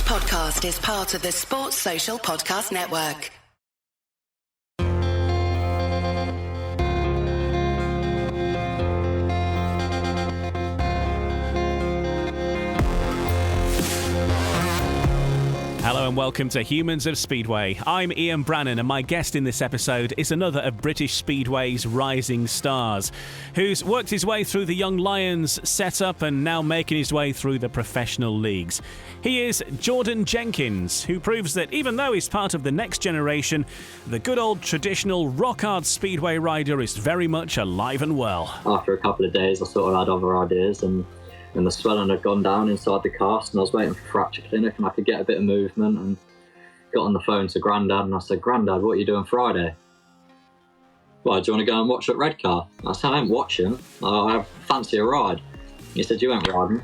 podcast is part of the Sports Social Podcast Network. Hello and welcome to Humans of Speedway. I'm Ian Brannan and my guest in this episode is another of British Speedway's rising stars, who's worked his way through the Young Lions setup and now making his way through the professional leagues. He is Jordan Jenkins, who proves that even though he's part of the next generation, the good old traditional rock-hard Speedway rider is very much alive and well. After a couple of days I sort of had other ideas and the swelling had gone down inside the cast, and I was waiting for fracture clinic and I could get a bit of movement, and got on the phone to Grandad and I said, "Grandad, what are you doing Friday?" "Why, do you want to go and watch at Redcar?" I said, "I ain't watching, I fancy a ride." He said, "You ain't riding."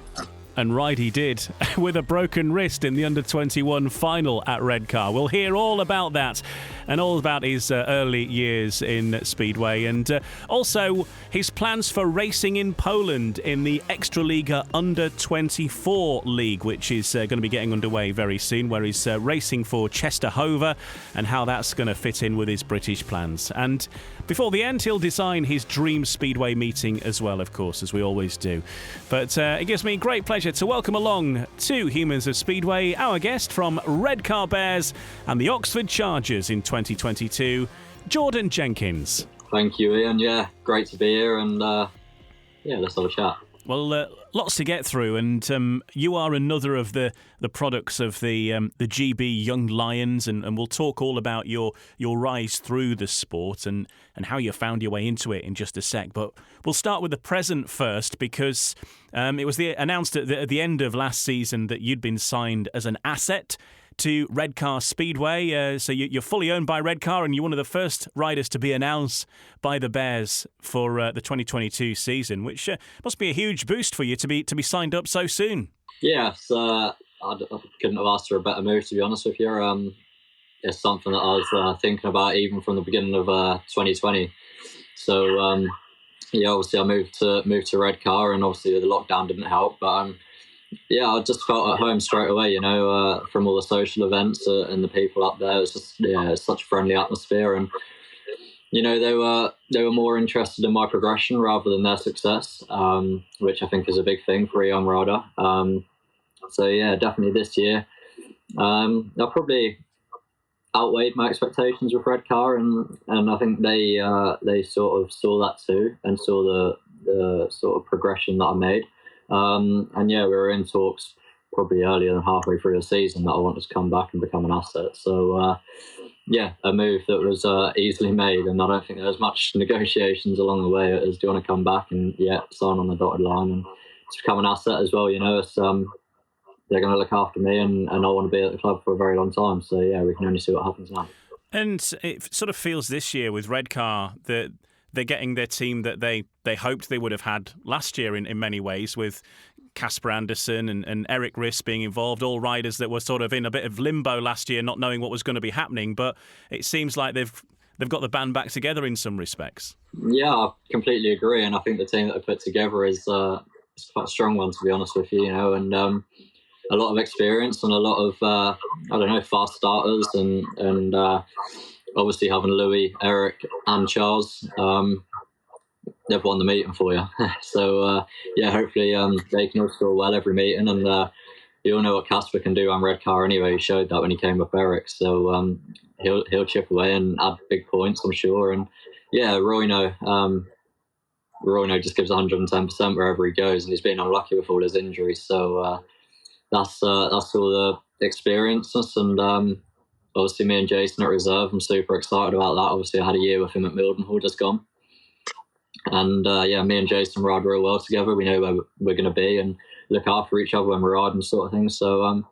And ride he did, with a broken wrist in the Under-21 final at Redcar. We'll hear all about that and all about his early years in Speedway, and also his plans for racing in Poland in the Ekstraliga Under-24 League, which is going to be getting underway very soon, where he's racing for Czestochowa, and how that's going to fit in with his British plans. And before the end, he'll design his dream Speedway meeting as well, of course, as we always do. But it gives me great pleasure to welcome along to Humans of Speedway our guest from Redcar Bears and the Oxford Chargers in 2022, Jordan Jenkins. Thank you, Ian. Yeah, great to be here, and let's have a chat. Well, lots to get through, and you are another of the products of the GB Young Lions, and we'll talk all about your rise through the sport and how you found your way into it in just a sec. But we'll start with the present first, because it was announced at the end of last season that you'd been signed as an asset to Redcar Speedway. So you're fully owned by Redcar, and you're one of the first riders to be announced by the Bears for the 2022 season, which must be a huge boost for you to be signed up so soon. Yes, I couldn't have asked for a better move, to be honest with you. It's something that I was thinking about even from the beginning of 2020. So obviously I moved to Redcar, and obviously the lockdown didn't help, but I just felt at home straight away, from all the social events and the people up there. It's just, it's such a friendly atmosphere, and they were more interested in my progression rather than their success, which I think is a big thing for a young rider. Definitely this year, I probably outweighed my expectations with Redcar, and I think they sort of saw that too, and saw the sort of progression that I made. We were in talks probably earlier than halfway through the season that I wanted to come back and become an asset. So, a move that was easily made, and I don't think there was much negotiations along the way as do you want to come back and sign on the dotted line and to become an asset as well. It's, they're going to look after me, and I want to be at the club for a very long time. So, we can only see what happens now. And it sort of feels this year with Redcar that they're getting their team that they hoped they would have had last year in many ways, with Casper Anderson and Eric Riss being involved, all riders that were sort of in a bit of limbo last year, not knowing what was going to be happening. But it seems like they've got the band back together in some respects. Yeah, I completely agree, and I think the team that they put together is quite a strong one, to be honest with you, and a lot of experience and a lot of fast starters, and obviously having Louis, Eric and Charles, they've won the meeting for you. So, hopefully they can all score well every meeting. And you all know what Casper can do on Redcar anyway. He showed that when he came with Eric. So he'll chip away and add big points, I'm sure. And, Royno just gives 110% wherever he goes. And he's been unlucky with all his injuries. So that's all the experiences. And obviously me and Jason at reserve, I'm super excited about that. Obviously I had a year with him at Mildenhall just gone. And me and Jason ride real well together. We know where we're going to be and look after each other when we're riding, sort of thing. So I'm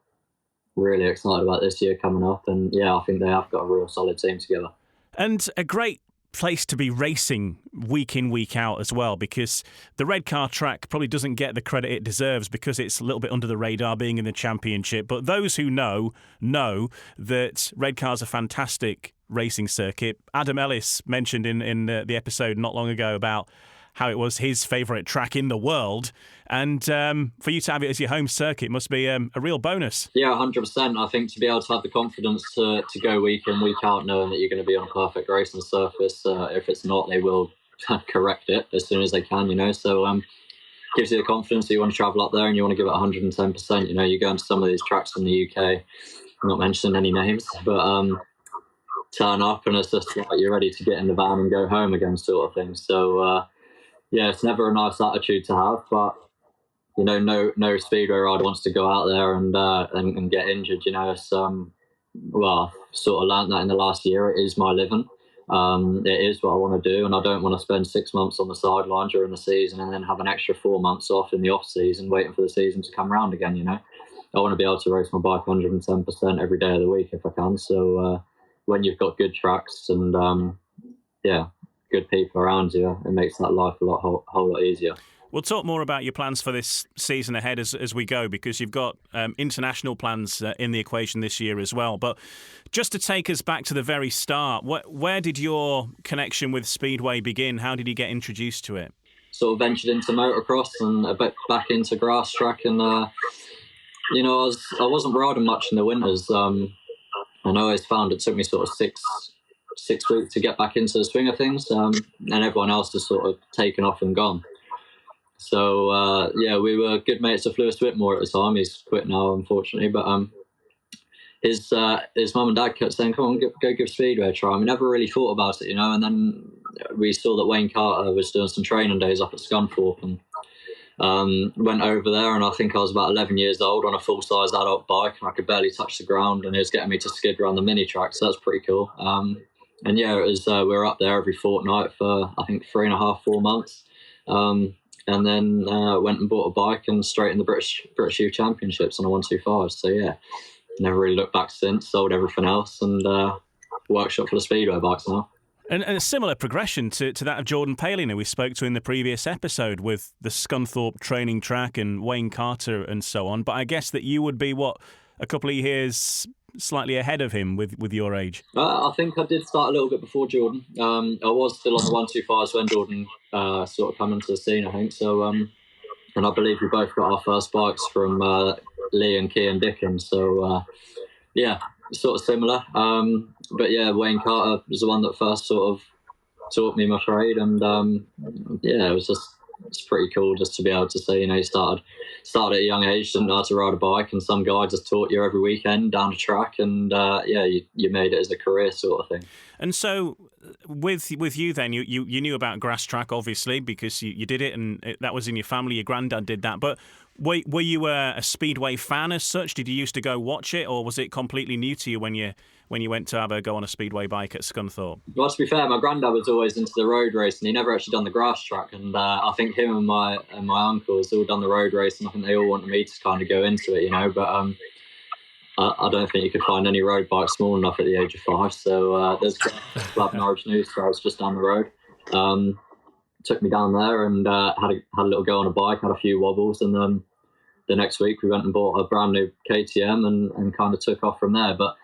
really excited about this year coming up. And I think they have got a real solid team together. And a great place to be racing week in, week out as well, because the Redcar track probably doesn't get the credit it deserves because it's a little bit under the radar being in the championship. But those who know that Redcar's a fantastic racing circuit. Adam Ellis mentioned in the episode not long ago about how it was his favourite track in the world. And for you to have it as your home circuit must be a real bonus. Yeah, 100%. I think to be able to have the confidence to go week in, week out, knowing that you're going to be on a perfect racing surface. If it's not, they will correct it as soon as they can, So gives you the confidence that you want to travel up there and you want to give it 110%. You go into some of these tracks in the UK, I'm not mentioning any names, but turn up and it's just like you're ready to get in the van and go home again, sort of thing. So it's never a nice attitude to have, but no speedway rider wants to go out there and get injured. It's sort of learned that in the last year. It is my living. It is what I want to do, and I don't want to spend 6 months on the sideline during the season and then have an extra 4 months off in the off season waiting for the season to come around again. I want to be able to race my bike 110% every day of the week if I can. So when you've got good tracks and good people around you, it makes that life a whole lot easier. We'll talk more about your plans for this season ahead as we go, because you've got international plans in the equation this year as well. But just to take us back to the very start, where did your connection with Speedway begin? How did you get introduced to it? Sort of ventured into motocross and a bit back into grass track. And, I wasn't riding much in the winters. And I always found it took me sort of six weeks to get back into the swing of things. And everyone else has sort of taken off and gone. So, we were good mates of Lewis Whitmore at the time. He's quit now, unfortunately. But his mum and dad kept saying, come on, go give Speedway a try. And we never really thought about it, And then we saw that Wayne Carter was doing some training days up at Scunthorpe and went over there. And I think I was about 11 years old on a full-size adult bike. And I could barely touch the ground. And he was getting me to skid around the mini track. So that's pretty cool. It was we were up there every fortnight for, I think, 3.5, 4 months. And then went and bought a bike and straight in the British Youth Championships on a 125. So never really looked back since. Sold everything else and workshop for the Speedway bikes now. And a similar progression to that of Jordan Palin, who we spoke to in the previous episode, with the Scunthorpe training track and Wayne Carter and so on. But I guess that you would be, a couple of years slightly ahead of him with your age? I think I did start a little bit before Jordan. I was still on the 125s when Jordan sort of come into the scene, I think. So, and I believe we both got our first bikes from Lee and Key and Dickens. So, sort of similar. Wayne Carter was the one that first sort of taught me my trade. And, it's pretty cool just to be able to say, you started at a young age, didn't know how to ride a bike, and some guy just taught you every weekend down the track, and you made it as a career sort of thing. And so with you then, you knew about grass track, obviously, because you did it, and that was in your family, your granddad did that, but were you a Speedway fan as such? Did you used to go watch it, or was it completely new to you when you went to have a go on a Speedway bike at Scunthorpe? Well, to be fair, my granddad was always into the road race, and he never actually done the grass track. And I think him and my uncles all done the road race, and I think they all wanted me to kind of go into it, But I don't think you could find any road bike small enough at the age of 5. So there's Club Norwich News, so I was just down the road. Took me down there and had a little go on a bike, had a few wobbles, and then the next week we went and bought a brand new KTM and kind of took off from there. But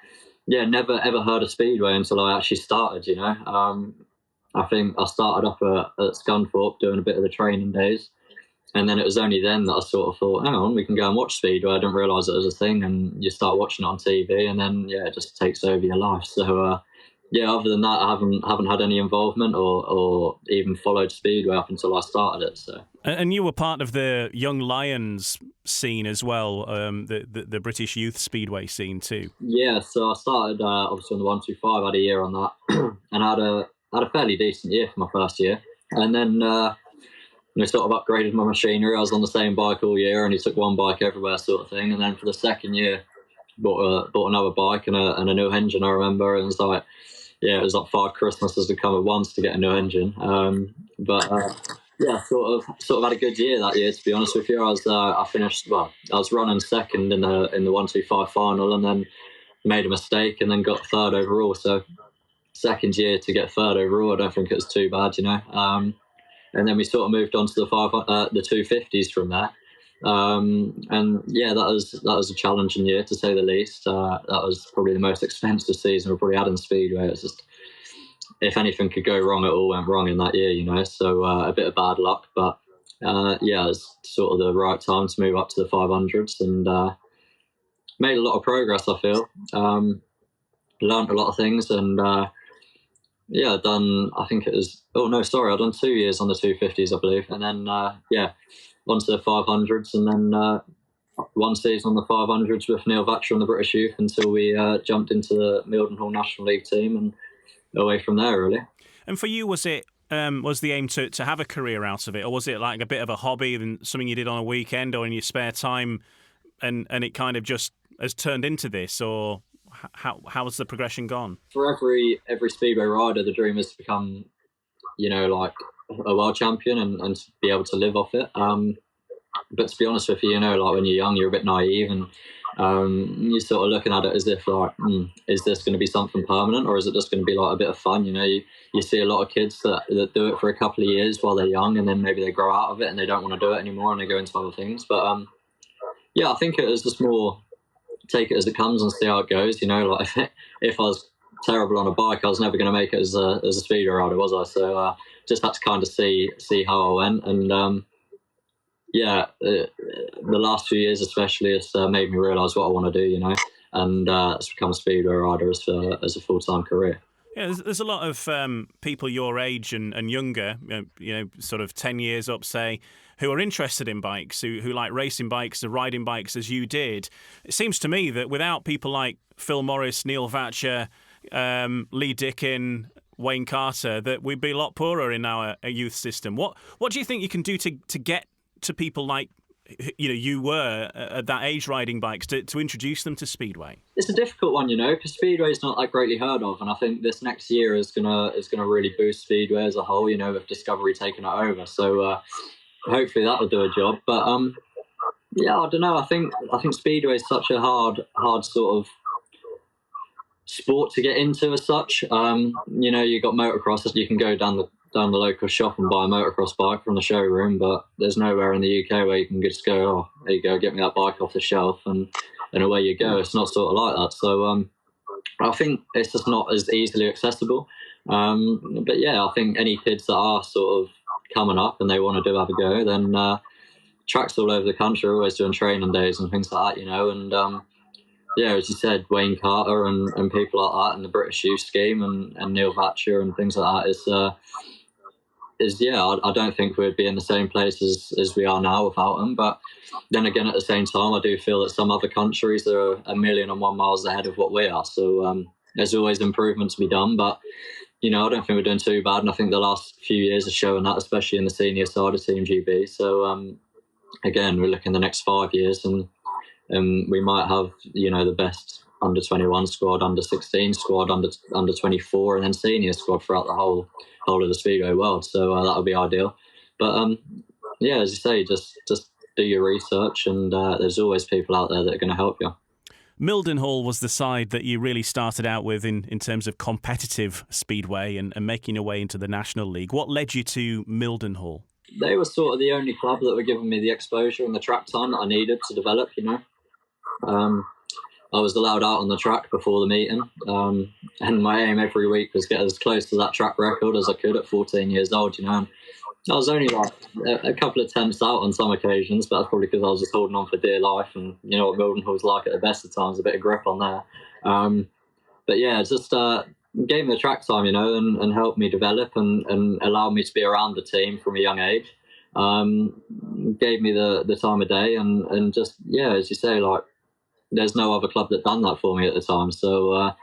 never ever heard of Speedway until I actually started, I think I started up at Scunthorpe doing a bit of the training days. And then it was only then that I sort of thought, hang on, we can go and watch Speedway. I didn't realise it was a thing. And you start watching it on TV and then, it just takes over your life. So, other than that, I haven't had any involvement or even followed Speedway up until I started it. So. And you were part of the Young Lions scene as well, the British Youth Speedway scene too. Yeah, so I started obviously on the 125. I had a year on that, and I had a fairly decent year for my first year. And then sort of upgraded my machinery. I was on the same bike all year, and he took one bike everywhere, sort of thing. And then for the second year, bought another bike and a new engine. I remember, and it was like. It was like 5 Christmases to come at once to get a new engine. Sort of had a good year that year, to be honest with you. I finished, I was running second in the 125 final, and then made a mistake and then got third overall. So second year to get third overall, I don't think it was too bad, And then we sort of moved on to the 250s from there. That was a challenging year, to say the least. That was probably the most expensive season we probably had in Speedway. It was just if anything could go wrong, it all went wrong in that year, you know. So a bit of bad luck, but yeah, it's sort of the right time to move up to the 500s, and made a lot of progress. I feel learned a lot of things, and yeah, done. I think it was. Oh no, sorry, I've done 2 years on the 250s, I believe, and then yeah, onto the 500s, and then 1 season on the 500s with Neil Vatcher and the British Youth until we jumped into the Mildenhall National League team, and away from there, really. And for you, was it was the aim to have a career out of it, or was it like a bit of a hobby and something you did on a weekend or in your spare time, and it kind of just has turned into this, or how has the progression gone? For every speedway rider, the dream is to become, you know, like a world champion and to be able to live off it. But to be honest with you, you know, like when you're young, you're a bit naive, and you're sort of looking at it as if like, is this going to be something permanent, or is it just going to be like a bit of fun? You know, you see a lot of kids that do it for a couple of years while they're young, and then maybe they grow out of it and they don't want to do it anymore and they go into other things. But yeah, I think it was just more take it as it comes and see how it goes. You know, like if I was terrible on a bike, I was never going to make it as a speedway rider, was I? So just had to kind of see how I went, and yeah, the last few years especially, it's made me realise what I want to do, you know, and it's become a speedway rider as a full-time career. Yeah, there's a lot of people your age and younger, you know, sort of 10 years up, say, who are interested in bikes, who like racing bikes, or riding bikes as you did. It seems to me that without people like Phil Morris, Neil Vatcher, Lee Dickin, Wayne Carter, that we'd be a lot poorer in our youth system. What do you think you can do to get to people like, you know, you were at that age riding bikes to introduce them to Speedway? It's a difficult one, you know, because Speedway is not that greatly heard of, and I think this next year is gonna really boost Speedway as a whole, you know, with Discovery taking it over. So hopefully that will do a job. But yeah, I don't know. I think Speedway is such a hard sort of sport to get into as such. You know, you got motocross, you can go down the local shop and buy a motocross bike from the showroom, but there's nowhere in the UK where you can just go, oh, there you go, get me that bike off the shelf, and away you go. It's not sort of like that. So I think it's just not as easily accessible. But yeah, I think any kids that are sort of coming up and they want to have a go, then tracks all over the country are always doing training days and things like that, you know, and yeah, as you said, Wayne Carter and people like that, and the British Youth Scheme and Neil Vatcher and things like that is yeah, I don't think we'd be in the same place as we are now without them. But then again, at the same time, I do feel that some other countries are 1,000,001 miles ahead of what we are. So there's always improvement to be done. But, you know, I don't think we're doing too bad. And I think the last few years are showing that, especially in the senior side of Team GB. So, again, we're looking the next 5 years, and we might have, you know, the best under 21 squad, under 16 squad, under 24, and then senior squad throughout the whole of the Speedway world. So that would be ideal. But yeah, as you say, just do your research, and there's always people out there that are going to help you. Mildenhall was the side that you really started out with in terms of competitive speedway and making your way into the National League. What led you to Mildenhall? They were sort of the only club that were giving me the exposure and the track time that I needed to develop, you know. I was allowed out on the track before the meeting, and my aim every week was get as close to that track record as I could at 14 years old, you know. And I was only like a couple of tenths out on some occasions, but that's probably because I was just holding on for dear life, and you know what Mildenhall was like at the best of times, a bit of grip on there. But yeah, just gave me the track time, you know, and helped me develop and allowed me to be around the team from a young age. Gave me the time of day, and just, yeah, as you say, like, there's no other club that done that for me at the time. So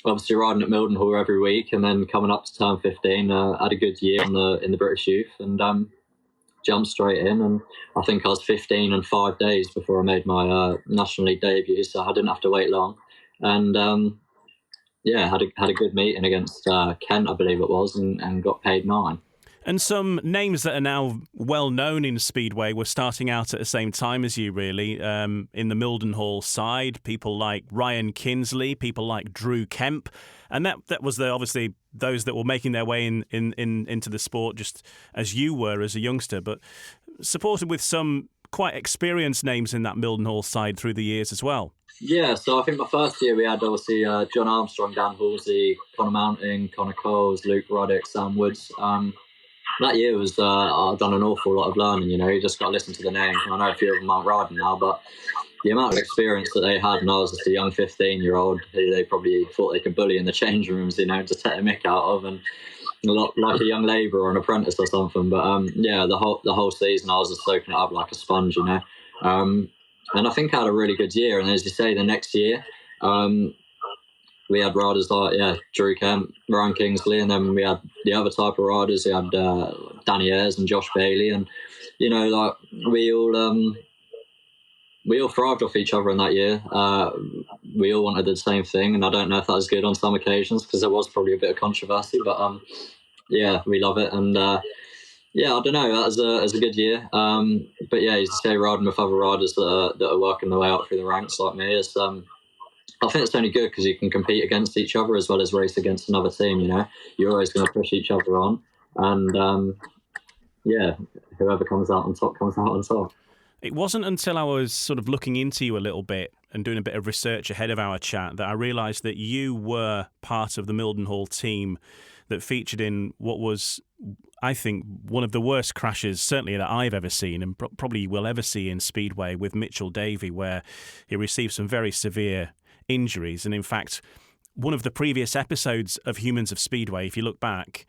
obviously riding at Mildenhall every week, and then coming up to turn 15, had a good year in the British Youth, and jumped straight in. And I think I was 15 and 5 days before I made my National League debut, so I didn't have to wait long. And yeah, had a good meeting against Kent, I believe it was, and got paid 9. And some names that are now well known in Speedway were starting out at the same time as you, really, in the Mildenhall side. People like Ryan Kinsley, people like Drew Kemp, and that was obviously those that were making their way into the sport just as you were as a youngster, but supported with some quite experienced names in that Mildenhall side through the years as well. Yeah, so I think my first year we had obviously John Armstrong, Dan Halsey, Connor Mountain, Connor Coles, Luke Roddick, Sam Woods. That year was I've done an awful lot of learning. You just got to listen to the names. I know a few of them aren't riding now, but the amount of experience that they had when I was just a young 15-year-old, who they probably thought they could bully in the change rooms, just take a mick out of, and a lot like a young labourer or an apprentice or something. But the whole season I was just soaking it up like a sponge. And I think I had a really good year. And as you say, the next year, we had riders like Drew Kemp, Ryan Kingsley, and then we had the other type of riders. We had Danny Ayres and Josh Bailey, and we all thrived off each other in that year. We all wanted the same thing, and I don't know if that was good on some occasions because there was probably a bit of controversy. But we love it, and I don't know. That was a good year. But yeah, as you say, riding with other riders that are working their way up through the ranks like me is. I think it's only good because you can compete against each other as well as race against another team. You're always going to push each other on, and whoever comes out on top comes out on top. It wasn't until I was sort of looking into you a little bit and doing a bit of research ahead of our chat that I realised that you were part of the Mildenhall team that featured in what was, I think, one of the worst crashes, certainly that I've ever seen and probably will ever see in Speedway, with Mitchell Davey, where he received some very severe injuries. And in fact, one of the previous episodes of Humans of Speedway, if you look back,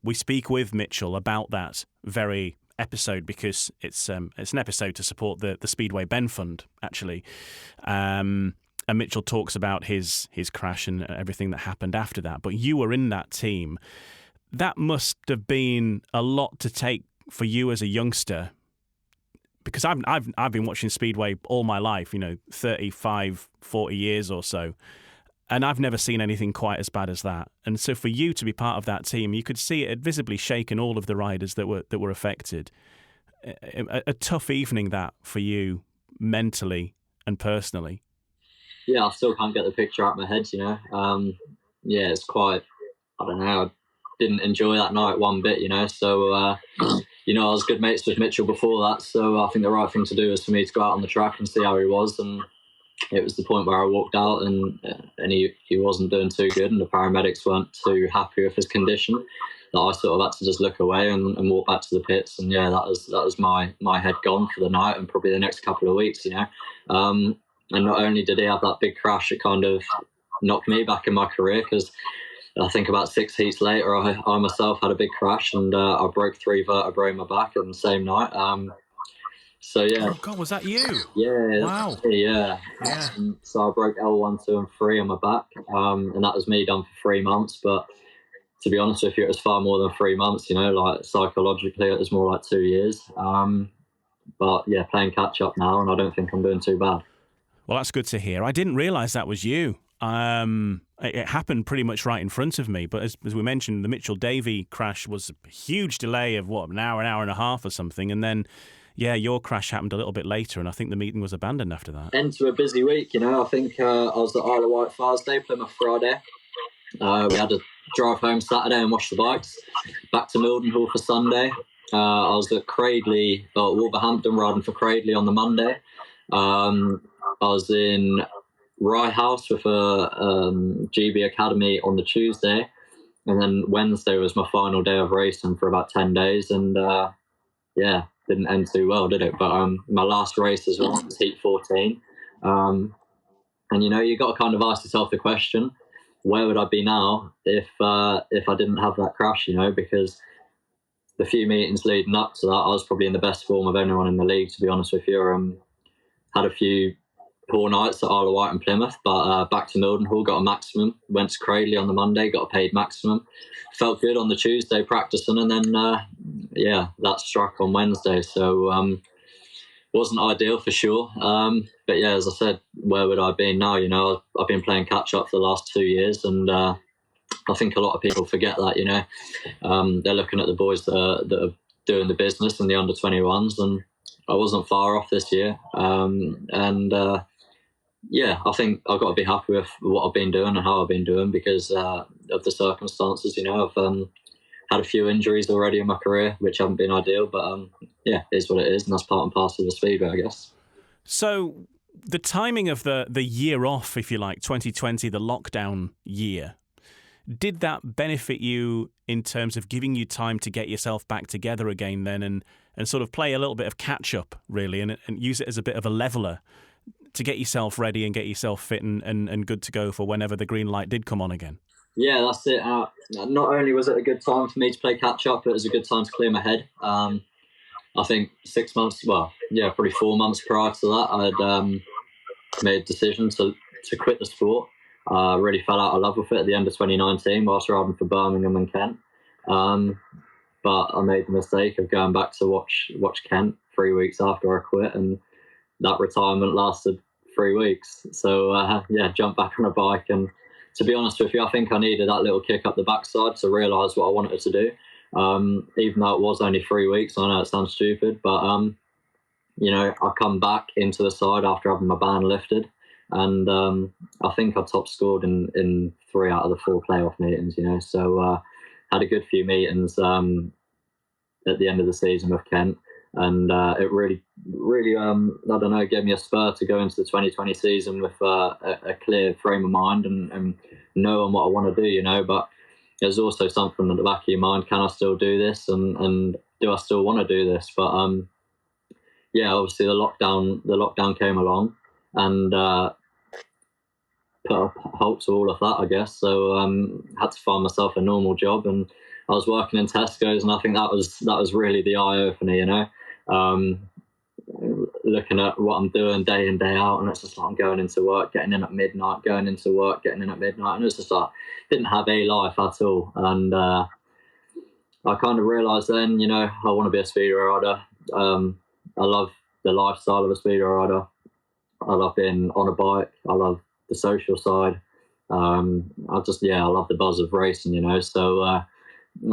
we speak with Mitchell about that very episode because it's an episode to support the Speedway Ben Fund, actually. And Mitchell talks about his crash and everything that happened after that. But you were in that team. That must have been a lot to take for you as a youngster, because I've been watching Speedway all my life, 35, 40 years or so, and I've never seen anything quite as bad as that. And so for you to be part of that team, you could see it had visibly shaken all of the riders that were affected. A tough evening that for you mentally and personally. Yeah, I still can't get the picture out of my head, it's quite, I don't know, I didn't enjoy that night one bit, so, I was good mates with Mitchell before that, so I think the right thing to do was for me to go out on the track and see how he was, and it was the point where I walked out and he wasn't doing too good, and the paramedics weren't too happy with his condition, that I sort of had to just look away and walk back to the pits, and that was my head gone for the night and probably the next couple of weeks, And not only did he have that big crash, it kind of knocked me back in my career, because I think about 6 heats later, I myself had a big crash and I broke 3 vertebrae in my back on the same night. Oh God, was that you? Yeah. Wow. Yeah. So I broke L1, 2 and 3 on my back, and that was me done for 3 months. But to be honest with you, it was far more than 3 months, like psychologically it was more like 2 years. But yeah, playing catch up now, and I don't think I'm doing too bad. Well, that's good to hear. I didn't realise that was you. It happened pretty much right in front of me. But as we mentioned, the Mitchell Davey crash was a huge delay of, an hour and a half or something. And then, your crash happened a little bit later, and I think the meeting was abandoned after that. End to a busy week, I think I was at Isle of Wight Thursday, Plymouth Friday. We had to drive home Saturday and wash the bikes. Back to Mildenhall for Sunday. I was at Wolverhampton riding for Cradley on the Monday. I was in Rye House with a GB Academy on the Tuesday, and then Wednesday was my final day of racing for about 10 days, and didn't end too well, did it? But my last race as well was Heat 14, and you got to kind of ask yourself the question, where would I be now if I didn't have that crash? Because the few meetings leading up to that, I was probably in the best form of anyone in the league, to be honest with you. Had a few poor nights at Isle of Wight and Plymouth, but back to Mildenhall, got a maximum. Went to Cradley on the Monday, got a paid maximum. Felt good on the Tuesday practicing, and then that struck on Wednesday. So wasn't ideal for sure. But as I said, where would I be now? I've been playing catch up for the last 2 years, and I think a lot of people forget that. They're looking at the boys that are doing the business and the under 21s, and I wasn't far off this year. I think I've got to be happy with what I've been doing and how I've been doing because of the circumstances. I've had a few injuries already in my career, which haven't been ideal. But yeah, it is what it is, and that's part and parcel of the Speedway, I guess. So the timing of the year off, if you like, 2020, the lockdown year, did that benefit you in terms of giving you time to get yourself back together again then and sort of play a little bit of catch-up, really, and use it as a bit of a leveller to get yourself ready and get yourself fit and good to go for whenever the green light did come on again? Yeah, that's it. Not only was it a good time for me to play catch-up, it was a good time to clear my head. I think 6 months, probably 4 months prior to that, I had made a decision to quit the sport. I really fell out of love with it at the end of 2019 whilst riding for Birmingham and Kent. But I made the mistake of going back to watch Kent 3 weeks after I quit, and that retirement lasted 3 weeks. So jumped back on a bike, and to be honest with you, I think I needed that little kick up the backside to realise what I wanted to do. Even though it was only 3 weeks, I know it sounds stupid, but I come back into the side after having my ban lifted, and I think I top scored in 3 out of the 4 playoff meetings. So had a good few meetings at the end of the season with Kent, and it really, gave me a spur to go into the 2020 season with a clear frame of mind and knowing what I want to do. But there's also something at the back of your mind: can I still do this, and do I still want to do this? But obviously the lockdown came along and put a halt to all of that, I guess. So had to find myself a normal job, and I was working in Tesco's, and I think that was really the eye opener, looking at what I'm doing day in, day out, and it's just like I'm going into work, getting in at midnight, going into work, getting in at midnight, and it's just like didn't have a life at all. And I kind of realised then, I want to be a speedway rider. I love the lifestyle of a speedway rider. I love being on a bike. I love the social side. I love the buzz of racing, So I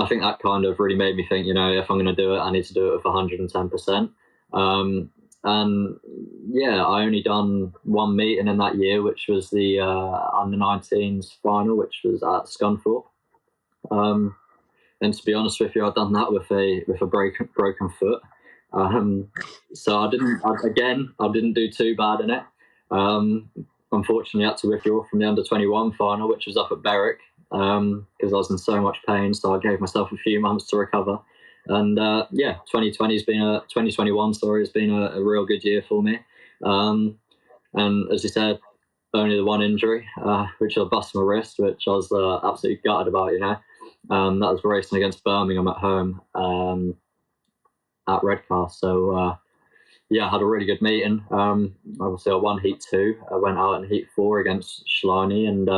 think that kind of really made me think, if I'm going to do it, I need to do it with 110%. And I only done one meeting in that year, which was the under-19s final, which was at Scunthorpe. And to be honest with you, I'd done that with a broken foot. So I didn't do too bad in it. Unfortunately, I had to withdraw from the under-21 final, which was up at Berwick, because I was in so much pain. So I gave myself a few months to recover. And 2021 has been a real good year for me. And as you said, only the one injury, which I busted my wrist, which I was absolutely gutted about. That was racing against Birmingham at home at Redcar. So I had a really good meeting. Obviously, I won Heat 2. I went out in Heat 4 against Schleine and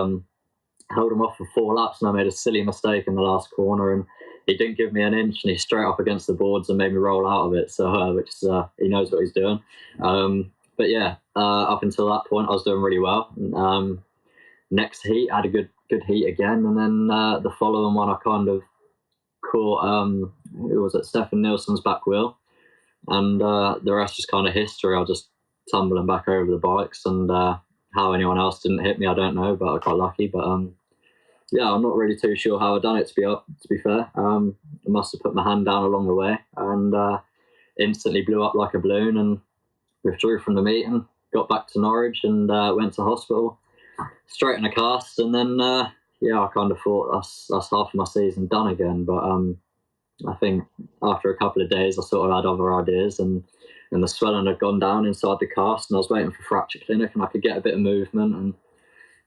held him off for 4 laps, and I made a silly mistake in the last corner, and he didn't give me an inch, and he straight up against the boards and made me roll out of it. So, which is, he knows what he's doing. Up until that point, I was doing really well. Next heat, I had a good heat again, and then the following one, I kind of caught it was at Stefan Nilsson's back wheel, and the rest is kind of history. I was just tumbling back over the bikes, and how anyone else didn't hit me, I don't know, but I got lucky. But I'm not really too sure how I done it, to be fair. I must have put my hand down along the way, and instantly blew up like a balloon, and withdrew from the meeting, got back to Norwich, and went to hospital, straight in a cast, and then I kind of thought that's half of my season done again. But I think after a couple of days, I sort of had other ideas, and the swelling had gone down inside the cast, and I was waiting for fracture clinic, and I could get a bit of movement, and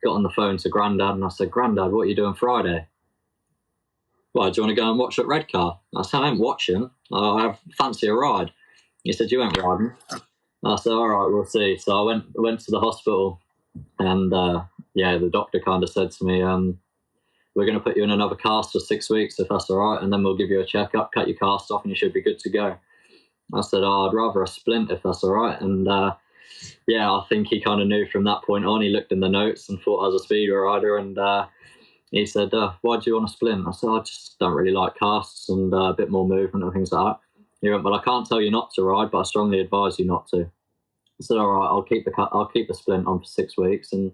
got on the phone to Grandad, and I said, "Grandad, what are you doing Friday?" "Why, do you want to go and watch at Redcar?" I said, "I ain't watching. I fancy a ride." He said, "You ain't riding." I said, "All right, we'll see." So I went to the hospital, and the doctor kind of said to me, "We're going to put you in another cast for 6 weeks, if that's all right, and then we'll give you a checkup, cut your cast off, and you should be good to go." I said, "I'd rather a splint, if that's all right." And I think he kind of knew from that point on. He looked in the notes and thought I was a speedway rider, and he said, "Why do you want a splint?" I said, "I just don't really like casts and a bit more movement and things like that." He went, "Well, I can't tell you not to ride, but I strongly advise you not to." I said, "All right, I'll keep the splint on for 6 weeks," and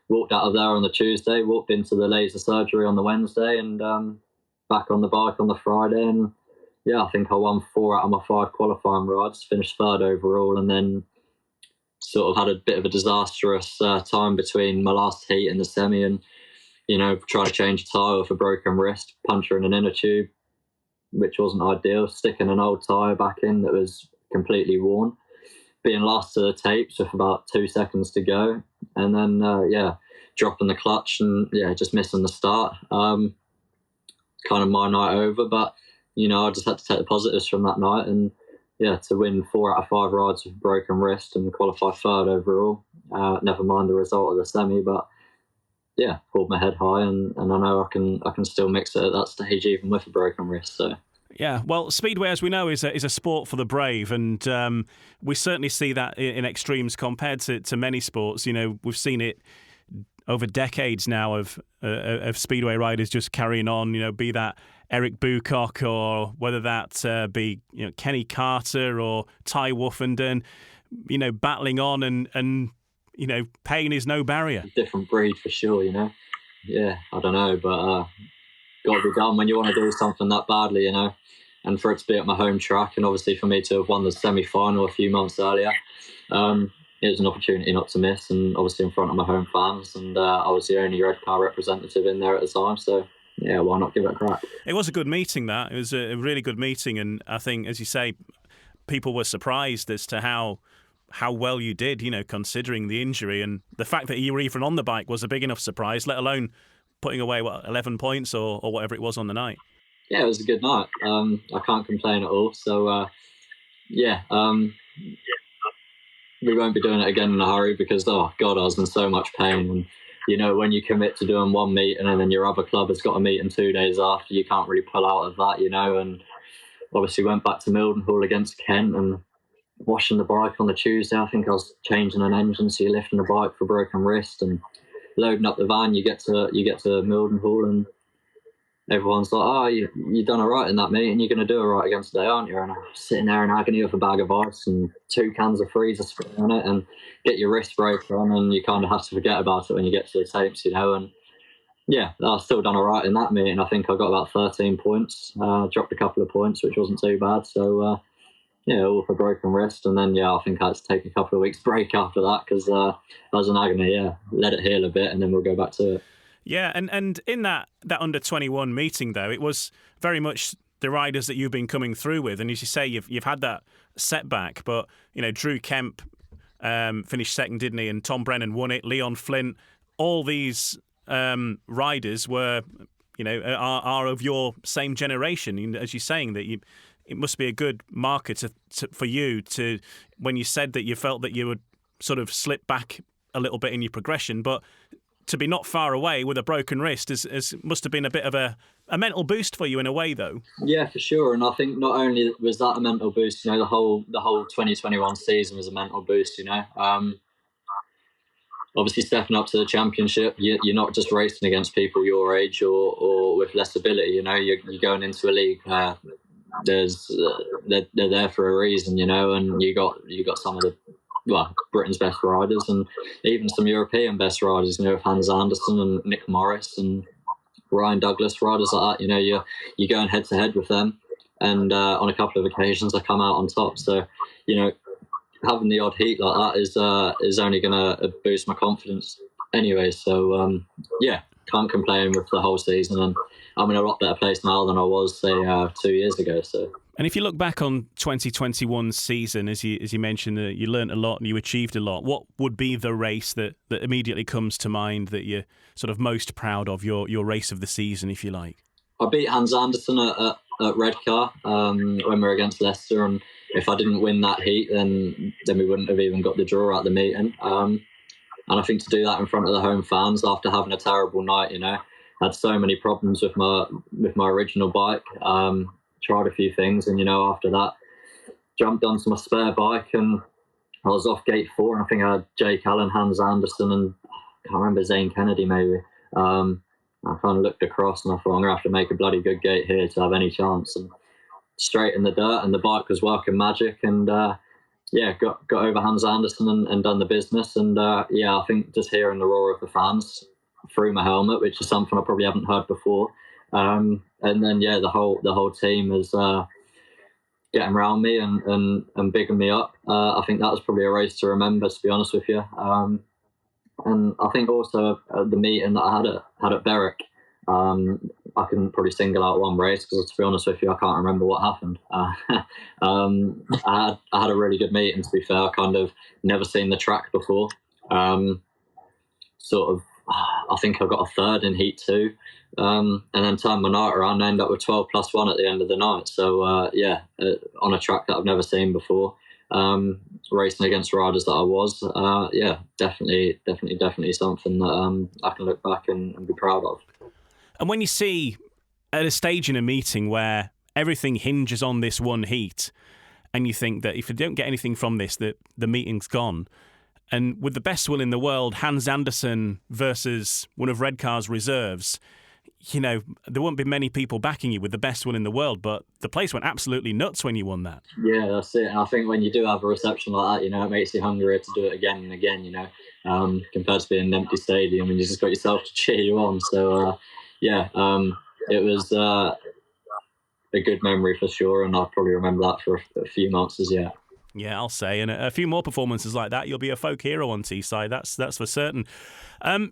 walked out of there on the Tuesday, walked into the laser surgery on the Wednesday, and back on the bike on the Friday, and yeah, I think I won 4 out of my 5 qualifying rides, finished 3rd overall, and then sort of had a bit of a disastrous time between my last heat and the semi, and trying to change a tyre with a broken wrist, puncturing an inner tube, which wasn't ideal, sticking an old tyre back in that was completely worn, being last to the tapes with about 2 seconds to go, and then dropping the clutch and just missing the start. Kind of my night over, but I just had to take the positives from that night, and to win 4 out of 5 rides with a broken wrist and qualify 3rd overall. Never mind the result of the semi, but pulled my head high, and I know I can still mix it at that stage even with a broken wrist. So. Yeah, well, Speedway, as we know, is a sport for the brave, and we certainly see that in extremes compared to many sports. We've seen it over decades now of Speedway riders just carrying on, be that Eric Bucock or whether that be Kenny Carter or Ty Woofenden, battling on and pain is no barrier. Different breed for sure, Yeah, I don't know, but got to be done when you want to do something that badly, and for it to be at my home track, and obviously for me to have won the semi-final a few months earlier, it was an opportunity not to miss, and obviously in front of my home fans, and I was the only Redcar representative in there at the time, so yeah, why not give it a crack? It was a good meeting, that. It was a really good meeting, and I think, as you say, people were surprised as to how well you did, considering the injury, and the fact that you were even on the bike was a big enough surprise, let alone putting away, 11 points or whatever it was on the night. Yeah, it was a good night. I can't complain at all, so we won't be doing it again in a hurry because, oh God, I was in so much pain. And, when you commit to doing one meet and then your other club has got a meeting 2 days after, you can't really pull out of that, and obviously went back to Mildenhall against Kent and washing the bike on the Tuesday. I think I was changing an engine, so you're lifting the bike for broken wrist and loading up the van. You get to Mildenhall and everyone's like, oh, you've done all right in that meet and you're going to do all right against today, aren't you? And I'm sitting there in agony with a bag of ice and 2 cans of freezer spray on it and get your wrist breaker on, and you kind of have to forget about it when you get to the tapes, and yeah, I've still done all right in that meet, and I think I got about 13 points, dropped a couple of points, which wasn't too bad, so all for broken wrist, and then I think I had to take a couple of weeks break after that because I was in agony, let it heal a bit and then we'll go back to it. Yeah, and in that under-21 meeting, though, it was very much the riders that you've been coming through with. And as you say, you've had that setback. But, Drew Kemp finished second, didn't he? And Tom Brennan won it. Leon Flint. All these riders were, are of your same generation. As you're saying, that it must be a good marker for you to, when you said that you felt that you would sort of slip back a little bit in your progression, but to be not far away with a broken wrist must have been a bit of a mental boost for you in a way, though. Yeah, for sure. And I think not only was that a mental boost, the whole 2021 season was a mental boost. Obviously stepping up to the championship, you're not just racing against people your age or with less ability. You're going into a league where they're there for a reason. And you got some of the Britain's best riders and even some European best riders, with Hans Andersen and Nick Morris and Ryan Douglas, riders like that. You're going head to head with them, and on a couple of occasions I come out on top. So, having the odd heat like that is only going to boost my confidence anyway. So, can't complain with the whole season, and I'm in a lot better place now than I was, say, 2 years ago. So. And if you look back on 2021's season, as you mentioned, you learnt a lot and you achieved a lot, what would be the race that immediately comes to mind that you're sort of most proud of, your race of the season, if you like? I beat Hans Andersen at Redcar when we were against Leicester, and if I didn't win that heat, then we wouldn't have even got the draw at the meeting. And I think to do that in front of the home fans after having a terrible night, I had so many problems with my original bike. Tried a few things, and after that jumped onto my spare bike and I was off gate 4, and I think I had Jake Allen, Hans Andersen, and I can't remember, Zane Kennedy maybe. I kind of looked across and I thought, I'm going to have to make a bloody good gate here to have any chance, and straight in the dirt, and the bike was working magic, and got over Hans Andersen and done the business. And I think just hearing the roar of the fans through my helmet, which is something I probably haven't heard before, and and then the whole team is getting around me and bigging me up. I think that was probably a race to remember, to be honest with you. And I think also the meeting that I had at Berwick, I can probably single out one race because, to be honest with you, I can't remember what happened. I had a really good meeting, to be fair. I kind of never seen the track before. I think I got a third in Heat 2, and then turned my night around and ended up with 12+1 at the end of the night. So, on a track that I've never seen before. Racing against riders that I was, definitely something that I can look back and be proud of. And when you see at a stage in a meeting where everything hinges on this one heat, and you think that if you don't get anything from this, that the meeting's gone. And with the best will in the world, Hans Andersen versus one of Redcar's reserves, there won't be many people backing you with the best will in the world, but the place went absolutely nuts when you won that. Yeah, that's it. And I think when you do have a reception like that, it makes you hungrier to do it again and again, compared to being an empty stadium, and you just got yourself to cheer you on. So, it was a good memory for sure, and I'll probably remember that for a few months as yet. Yeah, I'll say. And a few more performances like that, you'll be a folk hero on Teesside, that's for certain.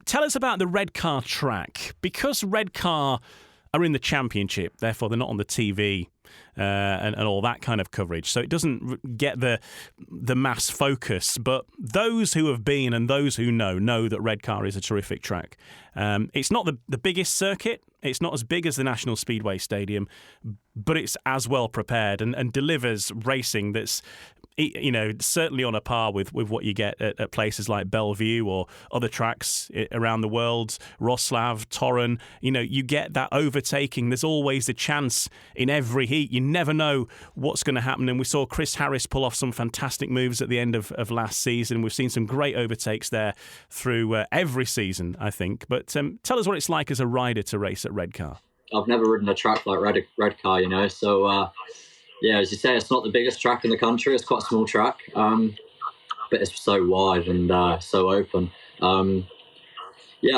Tell us about the Redcar track. Because Redcar are in the Championship, therefore they're not on the TV and all that kind of coverage, so it doesn't get the mass focus. But those who have been and those who know that Redcar is a terrific track. It's not the biggest circuit. It's not as big as the National Speedway Stadium, but it's as well prepared and delivers racing that's certainly on a par with what you get at places like Bellevue or other tracks around the world, Wrocław, Torun. You get that overtaking. There's always a chance in every heat. You never know what's going to happen. And we saw Chris Harris pull off some fantastic moves at the end of last season. We've seen some great overtakes there through every season, I think. But tell us what it's like as a rider to race at Redcar. I've never ridden a track like Redcar, so... as you say, it's not the biggest track in the country. It's quite a small track, but it's so wide and so open. I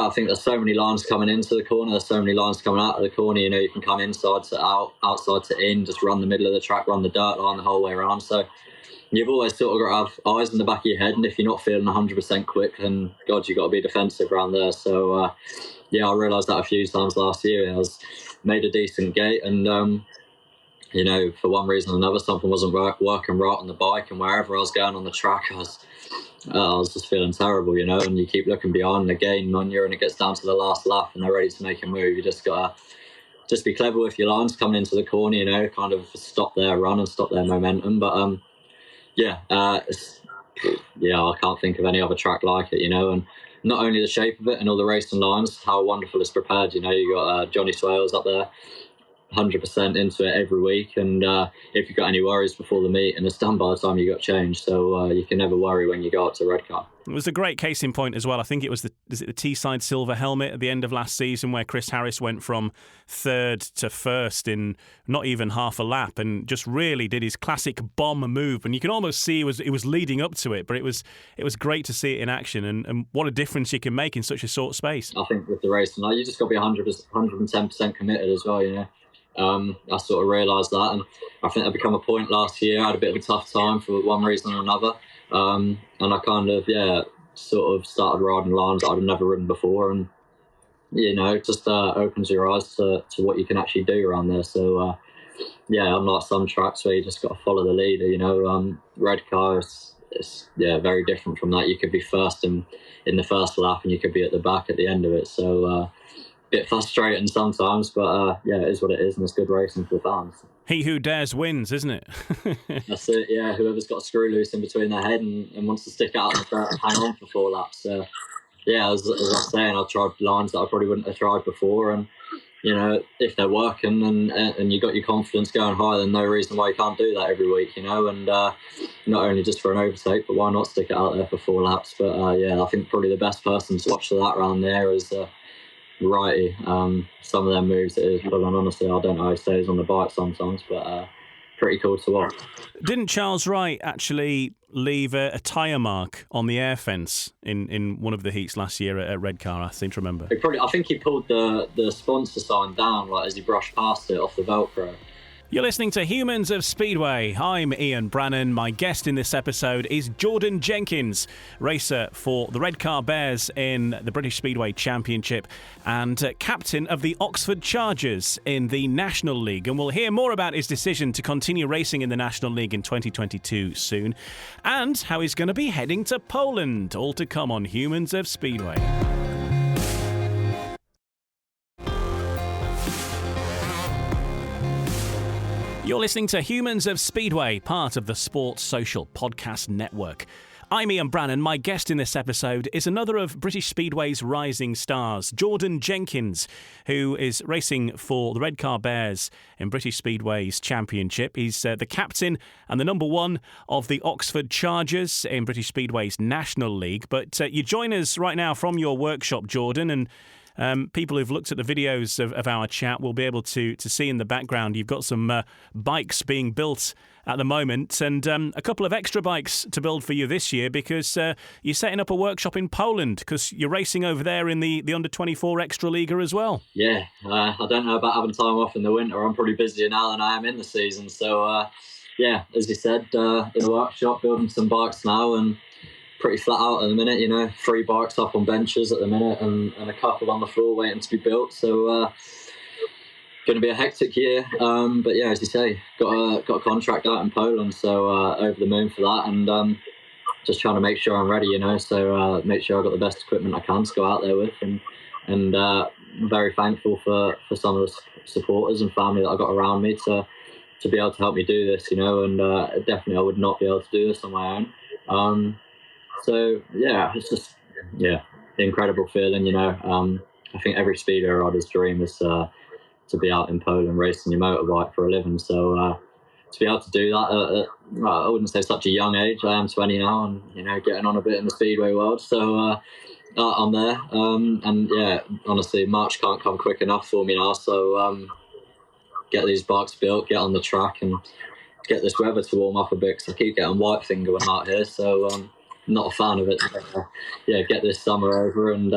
think there's so many lines coming into the corner. There's so many lines coming out of the corner. You can come inside to out, outside to in, just run the middle of the track, run the dirt line the whole way around. So you've always sort of got to have eyes in the back of your head. And if you're not feeling 100% quick, then, God, you've got to be defensive around there. So, I realised that a few times last year. I made a decent gate and... for one reason or another, something wasn't working right on the bike, and wherever I was going on the track, I was just feeling terrible, and you keep looking behind the gain on you, and it gets down to the last lap and they're ready to make a move. You just got to be clever with your lines coming into the corner, kind of stop their run and stop their momentum. But, I can't think of any other track like it, and not only the shape of it and all the racing lines, how wonderful it's prepared. You got Johnny Swales up there, 100% into it every week, and if you've got any worries before the meet, and it's done by the time you got changed, so you can never worry when you go up to Redcar. It was a great case in point as well. I think it was the Teesside Silver Helmet at the end of last season where Chris Harris went from third to first in not even half a lap and just really did his classic bomb move, and you can almost see it was leading up to it, but it was great to see it in action, and what a difference you can make in such a short space. I think with the racing, you just got to be 110% committed as well, I sort of realised that, and I think that became a point last year. I had a bit of a tough time for one reason or another, and I kind of sort of started riding lines that I'd never ridden before, and just opens your eyes to what you can actually do around there. So unlike some tracks where you just got to follow the leader, Redcar is very different from that. You could be first in the first lap and you could be at the back at the end of it, so bit frustrating sometimes, but it is what it is, and it's good racing for the fans. He who dares wins, isn't it? That's it, whoever's got a screw loose in between their head and wants to stick out and hang on for 4 laps. As I was saying, I've tried lines that I probably wouldn't have tried before, and if they're working and you got your confidence going high, then no reason why you can't do that every week, and not only just for an overtake, but why not stick it out there for 4 laps. But I think probably the best person to watch for that round there is righty. Some of their moves it is full on. Honestly, I don't know how he stays on the bike sometimes, but pretty cool to watch. Didn't Charles Wright actually leave a tyre mark on the air fence in one of the heats last year at Redcar? I seem to remember. I think he pulled the sponsor sign down as he brushed past it off the Velcro. You're listening to Humans of Speedway. I'm Ian Brannan. My guest in this episode is Jordan Jenkins, racer for the Redcar Bears in the British Speedway Championship and captain of the Oxford Chargers in the National League. And we'll hear more about his decision to continue racing in the National League in 2022 soon, and how he's going to be heading to Poland. All to come on Humans of Speedway. You're listening to Humans of Speedway, part of the Sports Social Podcast Network. I'm Ian Brannan. My guest in this episode is another of British Speedway's rising stars, Jordan Jenkins, who is racing for the Redcar Bears in British Speedway's Championship. He's the captain and the number one of the Oxford Chargers in British Speedway's National League. But you join us right now from your workshop, Jordan, and people who've looked at the videos of our chat will be able to see in the background you've got some bikes being built at the moment, and a couple of extra bikes to build for you this year because you're setting up a workshop in Poland because you're racing over there in the U24 Ekstraliga as well. Yeah, I don't know about having time off in the winter. I'm probably busier now than I am in the season. So, yeah, as you said, in the workshop, building some bikes now and pretty flat out at the minute, 3 bikes up on benches at the minute and a couple on the floor waiting to be built. So going to be a hectic year. But yeah, as you say, got a contract out in Poland, so over the moon for that, and just trying to make sure I'm ready, so make sure I've got the best equipment I can to go out there with, and I'm very thankful for some of the supporters and family that I got around me to be able to help me do this, and definitely I would not be able to do this on my own. So yeah, it's just incredible feeling. I think every speedway rider's dream is to be out in Poland racing your motorbike for a living. So to be able to do that at I wouldn't say such a young age. I am 20 now, and getting on a bit in the speedway world. So I'm there, and yeah, honestly, March can't come quick enough for me now. So get these bikes built, get on the track, and get this weather to warm up a bit because I keep getting white finger when I'm out here. So not a fan of it. Yeah, get this summer over and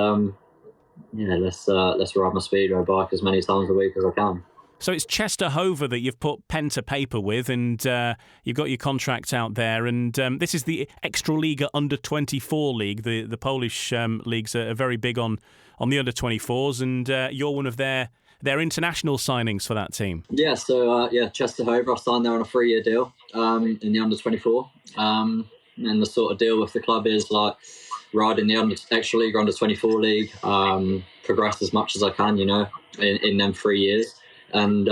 let's ride my speedway bike as many times a week as I can. So it's Czestochowa that you've put pen to paper with, and you've got your contract out there. And this is the Ekstraliga Under-24 league. The Polish leagues are very big on the Under-24s, and you're one of their international signings for that team. Yeah, so Czestochowa, I signed there on a 3-year deal in the Under-24. And the sort of deal with the club is riding the Ekstraliga Under-24 league, progress as much as I can, in them 3 years. And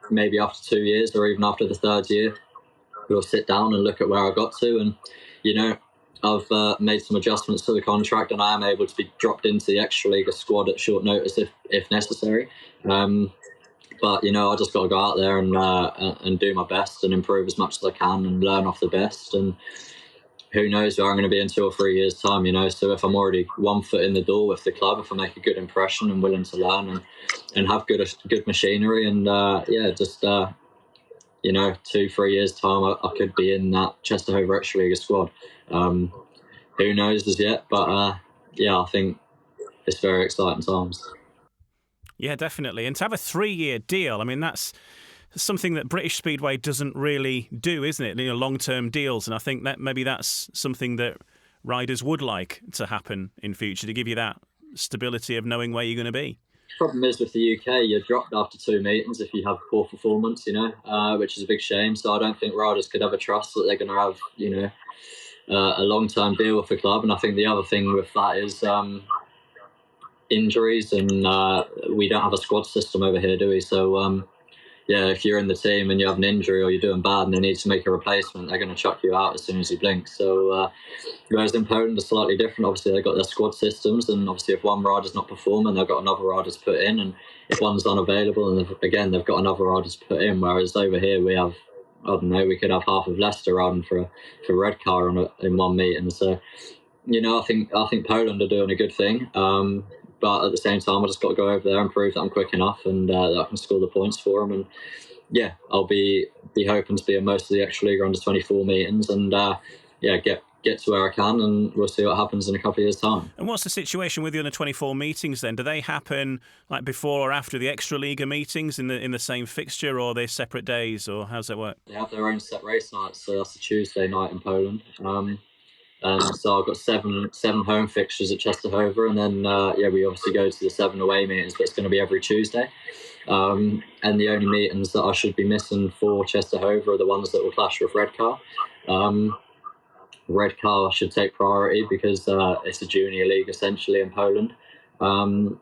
maybe after 2 years or even after the 3rd year, we'll sit down and look at where I got to. And, I've made some adjustments to the contract and I am able to be dropped into the Ekstraliga squad at short notice if necessary. But, I just got to go out there and do my best and improve as much as I can and learn off the best. And who knows where I'm going to be in 2 or 3 years' time, So if I'm already 1 foot in the door with the club, if I make a good impression and willing to learn and have good machinery and, 2-3 years' time, I could be in that Czestochowa Ekstraliga squad. Who knows as yet, but I think it's very exciting times. Yeah, definitely. And to have a 3-year deal, I mean, that's something that British Speedway doesn't really do, isn't it? Long-term deals. And I think that maybe that's something that riders would like to happen in future, to give you that stability of knowing where you're going to be. Problem is with the UK, you're dropped after 2 meetings if you have poor performance, which is a big shame. So I don't think riders could ever trust that they're going to have, a long-term deal with the club. And I think the other thing with that is injuries, and we don't have a squad system over here, do we? So if you're in the team and you have an injury or you're doing bad and they need to make a replacement, they're going to chuck you out as soon as you blink. So whereas in Poland it's slightly different. Obviously they've got their squad systems, and obviously if one rider's not performing, they've got another rider to put in, and if one's unavailable, and they've got another rider to put in. Whereas over here we have, I don't know, we could have half of Leicester riding for Redcar in one meeting. So I think Poland are doing a good thing. But at the same time, I just got to go over there and prove that I'm quick enough and that I can score the points for them. And yeah, I'll be be hoping to be in most of the Ekstraliga under-24 meetings, and get to where I can, and we'll see what happens in a couple of years' time. And what's the situation with the under-24 meetings then? Do they happen like before or after the Ekstraliga meetings in the same fixture, or are they separate days, or how's that work? They have their own set race nights, so that's a Tuesday night in Poland. So I've got seven home fixtures at Czestochowa, and then we obviously go to the 7 away meetings, but it's going to be every Tuesday. And the only meetings that I should be missing for Czestochowa are the ones that will clash with Redcar. Redcar should take priority because it's a junior league essentially in Poland. Any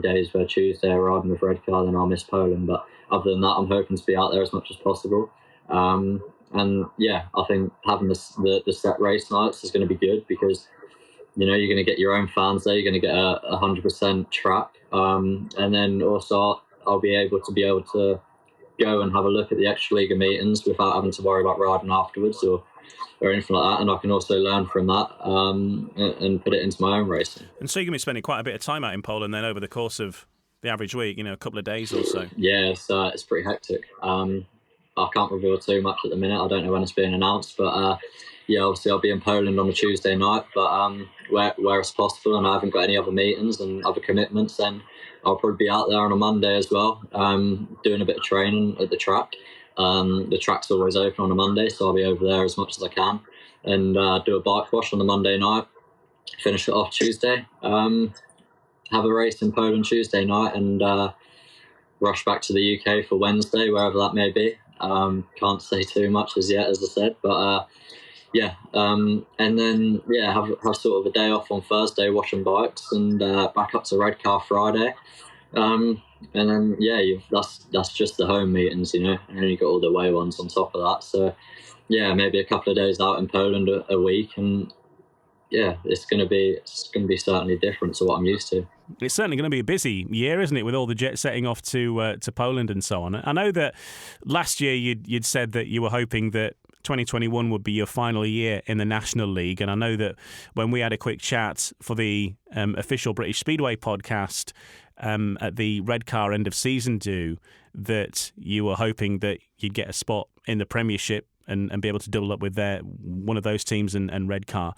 days where Tuesday are riding with Redcar, then I'll miss Poland. But other than that, I'm hoping to be out there as much as possible. I think having the set race nights is going to be good because you're going to get your own fans there. You're going to get a 100% track, and then also I'll be able to go and have a look at the Ekstraliga meetings without having to worry about riding afterwards or anything like that. And I can also learn from that and put it into my own racing. And so you're going to be spending quite a bit of time out in Poland then over the course of the average week, a couple of days or so. Yeah, it's pretty hectic. I can't reveal too much at the minute. I don't know when it's being announced, but obviously I'll be in Poland on a Tuesday night, but where it's possible and I haven't got any other meetings and other commitments, then I'll probably be out there on a Monday as well, doing a bit of training at the track. The track's always open on a Monday, so I'll be over there as much as I can and do a bike wash on the Monday night, finish it off Tuesday, have a race in Poland Tuesday night, and rush back to the UK for Wednesday, wherever that may be. Can't say too much as yet, as I said, but and then have sort of a day off on Thursday washing bikes, and back up to Redcar Friday, and then that's just the home meetings, and then you got all the away ones on top of that. So maybe a couple of days out in Poland a week, and it's going to be certainly different to what I'm used to. It's certainly going to be a busy year, isn't it, with all the jet setting off to Poland and so on. I know that last year you'd said that you were hoping that 2021 would be your final year in the National League, and I know that when we had a quick chat for the official British Speedway podcast at the Redcar end of season do, that you were hoping that you'd get a spot in the Premiership and be able to double up with one of those teams and Redcar.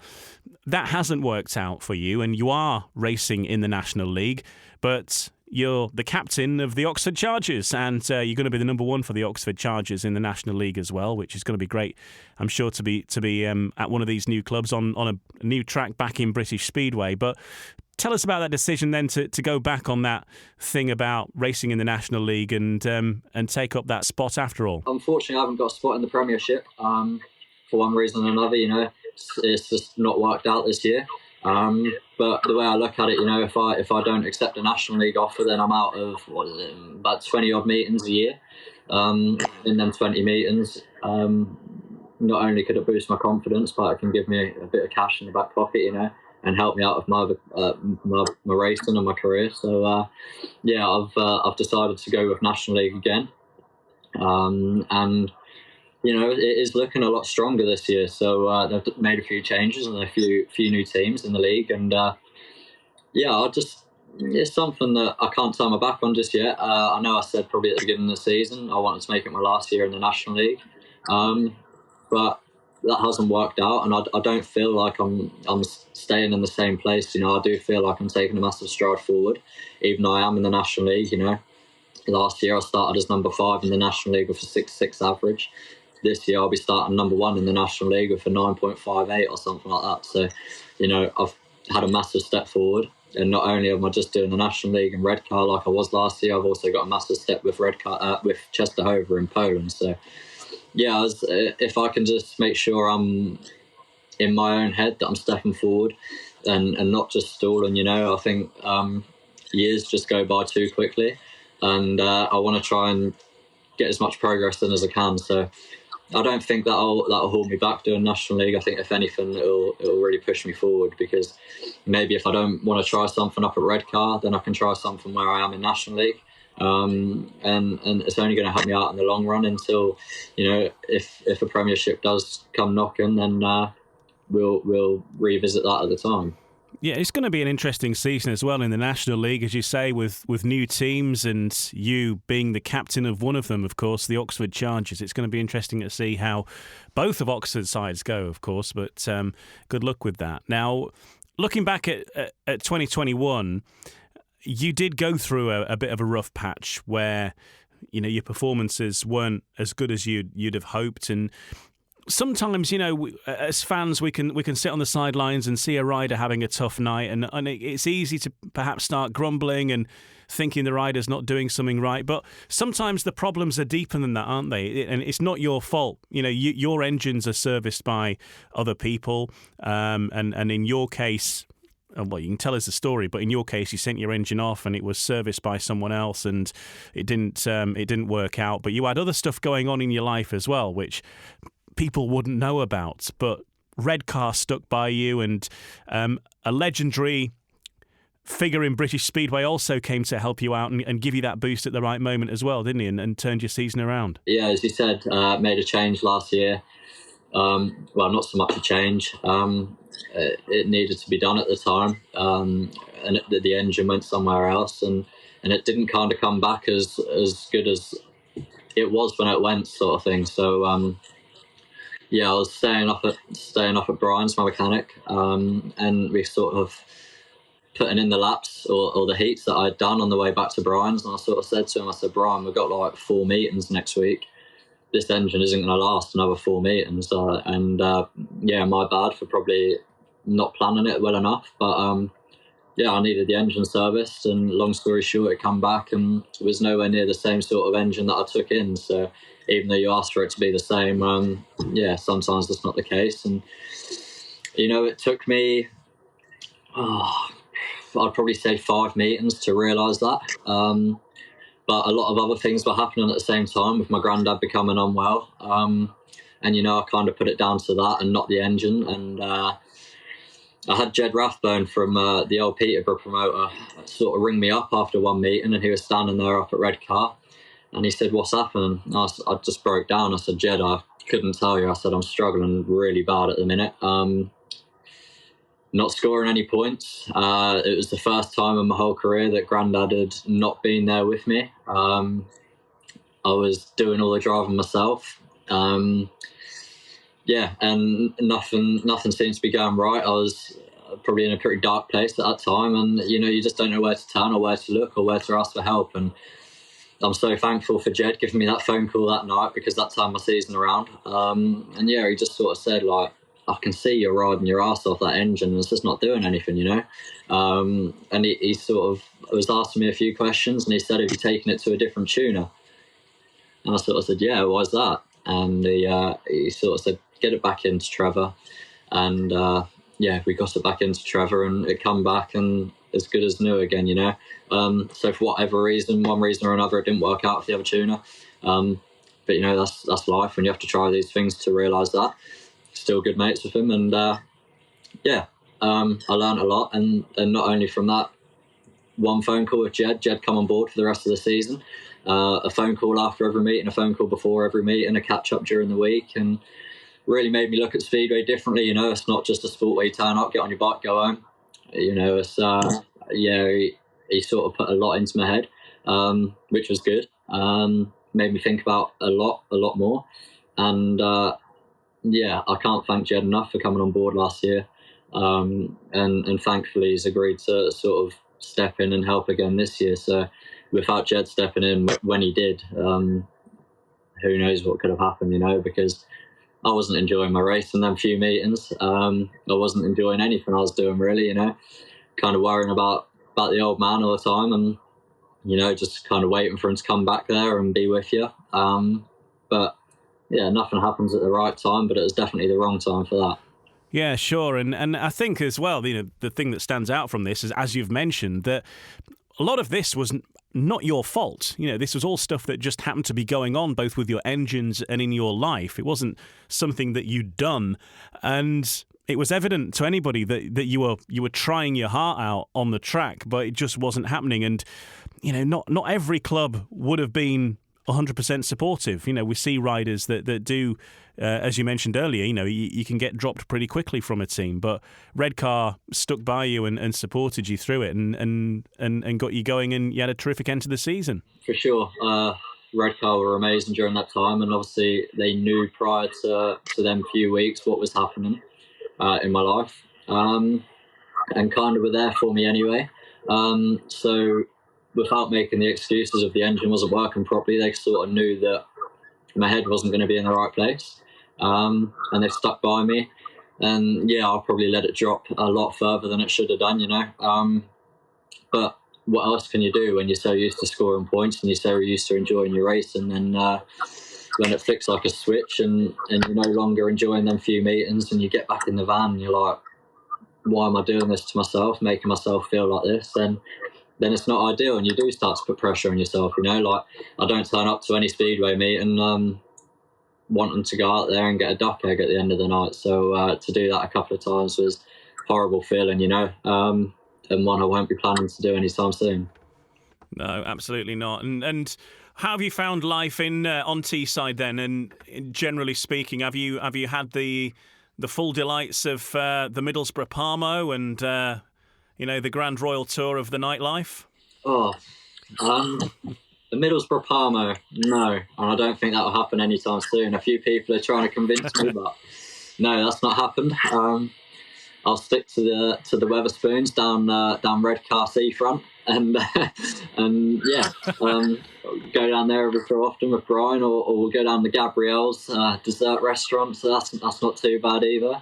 That hasn't worked out for you, and you are racing in the National League, but you're the captain of the Oxford Chargers, and you're going to be the number one for the Oxford Chargers in the National League as well, which is going to be great, I'm sure, to be at one of these new clubs on a new track back in British Speedway. But tell us about that decision then to go back on that thing about racing in the National League and take up that spot after all. Unfortunately, I haven't got a spot in the Premiership for one reason or another. It's just not worked out this year. But the way I look at it, if I don't accept a National League offer, then I'm out of about 20 odd meetings a year. In them 20 meetings, not only could it boost my confidence, but it can give me a bit of cash in the back pocket, and help me out of my racing and my career. So I've decided to go with National League again, and it is looking a lot stronger this year. So they've made a few changes and a few new teams in the league, and it's something that I can't turn my back on just yet. I know I said probably at the beginning of the season I wanted to make it my last year in the National League, but that hasn't worked out, and I don't feel like I'm staying in the same place. I do feel like I'm taking a massive stride forward, even though I am in the National League. Last year I started as number 5 in the National League with a 6.6 average. This year I'll be starting number 1 in the National League with a 9.58 or something like that. So, I've had a massive step forward, and not only am I just doing the National League and Redcar like I was last year, I've also got a massive step with Redcar with Czestochowa in Poland. So, if I can just make sure I'm in my own head that I'm stepping forward and not just stalling, I think years just go by too quickly, and I want to try and get as much progress in as I can. So I don't think that'll hold me back doing National League. I think if anything, it'll really push me forward, because maybe if I don't want to try something up at Redcar, then I can try something where I am in National League. And it's only going to help me out in the long run until, if a Premiership does come knocking, then we'll revisit that at the time. Yeah, it's going to be an interesting season as well in the National League, as you say, with new teams and you being the captain of one of them, of course, the Oxford Chargers. It's going to be interesting to see how both of Oxford's sides go, of course, but good luck with that. Now, looking back at 2021, you did go through a bit of a rough patch where, you know, your performances weren't as good as you'd have hoped, and sometimes, you know, as fans, we can sit on the sidelines and see a rider having a tough night, and it's easy to perhaps start grumbling and thinking the rider's not doing something right. But sometimes the problems are deeper than that, aren't they? And it's not your fault. You know, your engines are serviced by other people, and in your case, well, you can tell us the story, but in your case, you sent your engine off and it was serviced by someone else, and it didn't work out. But you had other stuff going on in your life as well, which people wouldn't know about, but Redcar stuck by you, and a legendary figure in British Speedway also came to help you out and give you that boost at the right moment as well, didn't he? And turned your season around. Yeah, as you said, made a change last year. Well, not so much a change. It needed to be done at the time, and the engine went somewhere else, and it didn't kind of come back as good as it was when it went, sort of thing. So yeah, I was staying off at Brian's, my mechanic, and we sort of putting in the laps or the heats that I'd done on the way back to Brian's, and I sort of said to him, I said, Brian, we've got like 4 meetings next week. This engine isn't going to last another 4 meetings, yeah, my bad for probably not planning it well enough, but yeah, I needed the engine serviced, and long story short, it come back and it was nowhere near the same sort of engine that I took in. So even though you asked for it to be the same, yeah, sometimes that's not the case. And, you know, it took me, I'd probably say 5 meetings to realise that. But a lot of other things were happening at the same time, with my granddad becoming unwell. And, you know, I kind of put it down to that and not the engine. And I had Jed Rathbone from the old Peterborough promoter sort of ring me up after one meeting, and he was standing there up at Redcar. And he said, what's happening? And I just broke down. I said, Jed, I couldn't tell you. I said, I'm struggling really bad at the minute. Not scoring any points. It was the first time in my whole career that Grandad had not been there with me. I was doing all the driving myself. Yeah, and nothing seemed to be going right. I was probably in a pretty dark place at that time, and you know, you just don't know where to turn or where to look or where to ask for help. And I'm so thankful for Jed giving me that phone call that night, because that turned my season around. And yeah, he just sort of said, like, I can see you're riding your ass off that engine and it's just not doing anything, you know. And he sort of was asking me a few questions, and he said, have you taken it to a different tuner? And I sort of said, yeah, why's that? And he sort of said, get it back into Trevor. And yeah, we got it back into Trevor, and it come back and as good as new again, you know. So for whatever reason, one reason or another, it didn't work out with the other tuner. But you know, that's life, when you have to try these things to realise that. Still good mates with him, and yeah, I learned a lot, and not only from that one phone call with Jed come on board for the rest of the season, a phone call after every meeting, a phone call before every meeting, a catch up during the week, and really made me look at Speedway differently. You know, it's not just a sport where you turn up, get on your bike, go home. You know, it's yeah, he sort of put a lot into my head, which was good. Made me think about a lot more, and yeah, I can't thank Jed enough for coming on board last year, and thankfully he's agreed to sort of step in and help again this year. So without Jed stepping in when he did, who knows what could have happened, you know, because I wasn't enjoying my race in them few meetings. I wasn't enjoying anything I was doing, really, you know, kind of worrying about the old man all the time, and, you know, just kind of waiting for him to come back there and be with you. But yeah, nothing happens at the right time, but it was definitely the wrong time for that. Yeah, sure. And I think as well, you know, the thing that stands out from this is, as you've mentioned, that a lot of this was not your fault. You know, this was all stuff that just happened to be going on, both with your engines and in your life. It wasn't something that you'd done. And it was evident to anybody that you were trying your heart out on the track, but it just wasn't happening. And, you know, not every club would have been 100% supportive. We see riders that do, as you mentioned earlier, you can get dropped pretty quickly from a team, but Redcar stuck by you and supported you through it and got you going, and you had a terrific end to the season. For sure. Redcar were amazing during that time, and obviously they knew prior to them few weeks what was happening in my life, and kind of were there for me anyway. So without making the excuses of the engine wasn't working properly, they sort of knew that my head wasn't going to be in the right place, and they stuck by me. And yeah, I'll probably let it drop a lot further than it should have done, but what else can you do when you're so used to scoring points and you're so used to enjoying your race? And then when it flicks like a switch and you're no longer enjoying them few meetings and you get back in the van and you're like, why am I doing this to myself, making myself feel like this? And then it's not ideal, and you do start to put pressure on yourself. Like, I don't turn up to any speedway meeting wanting to go out there and get a duck egg at the end of the night. So to do that a couple of times was a horrible feeling, and one I won't be planning to do anytime soon. No, absolutely not. And how have you found life in on Teesside then? And generally speaking, have you had the full delights of the Middlesbrough Parmo and the Grand Royal Tour of the nightlife? Oh, the Middlesbrough Parmo, no, and I don't think that will happen anytime soon. A few people are trying to convince me, but no, that's not happened. I'll stick to the Weatherspoons down Redcar seafront, and go down there every so often with Brian, or we'll go down to Gabrielle's dessert restaurant. So that's not too bad either.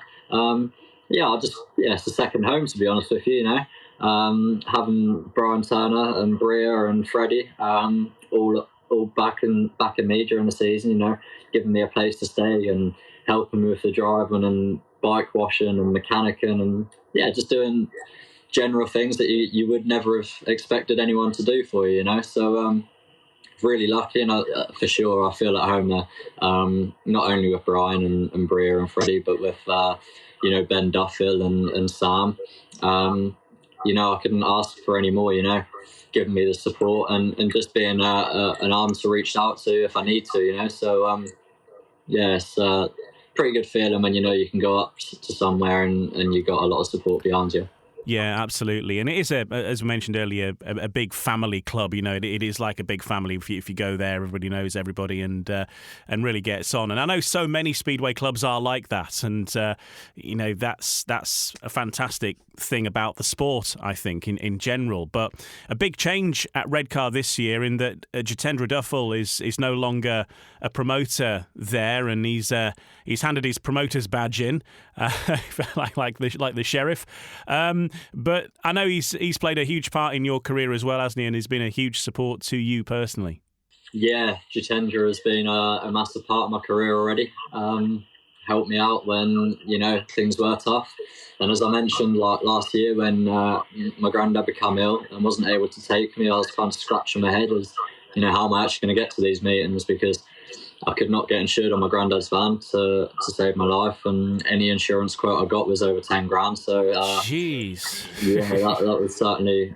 It's a second home, to be honest with you. Having Brian Turner and Bria and Freddie all back in me during the season. Giving me a place to stay and helping me with the driving and bike washing and mechanicking, and just doing general things that you would never have expected anyone to do for you. So really lucky, and for sure I feel at home there, not only with Brian and Bria and Freddie, but with Ben Duffield and Sam. I couldn't ask for any more, giving me the support and just being an arm to reach out to if I need to. So it's pretty good feeling when you can go up to somewhere and you've got a lot of support behind you. Yeah, absolutely. And it is, as we mentioned earlier, a big family club. It is like a big family. If you go there, everybody knows everybody and really gets on. And I know so many speedway clubs are like that. And, that's a fantastic thing about the sport, I think, in general. But a big change at Redcar this year in that Jitendra Duffel is no longer a promoter there, and he's handed his promoter's badge in, like the sheriff. But I know he's played a huge part in your career as well, hasn't he? And he's been a huge support to you personally. Yeah, Jitendra has been a massive part of my career already. Helped me out when, things were tough. And as I mentioned, like last year when my granddad became ill and wasn't able to take me, I was kind of scratching my head as, how am I actually going to get to these meetings, because I could not get insured on my granddad's van to save my life, and any insurance quote I got was over 10 grand. So, jeez, that was certainly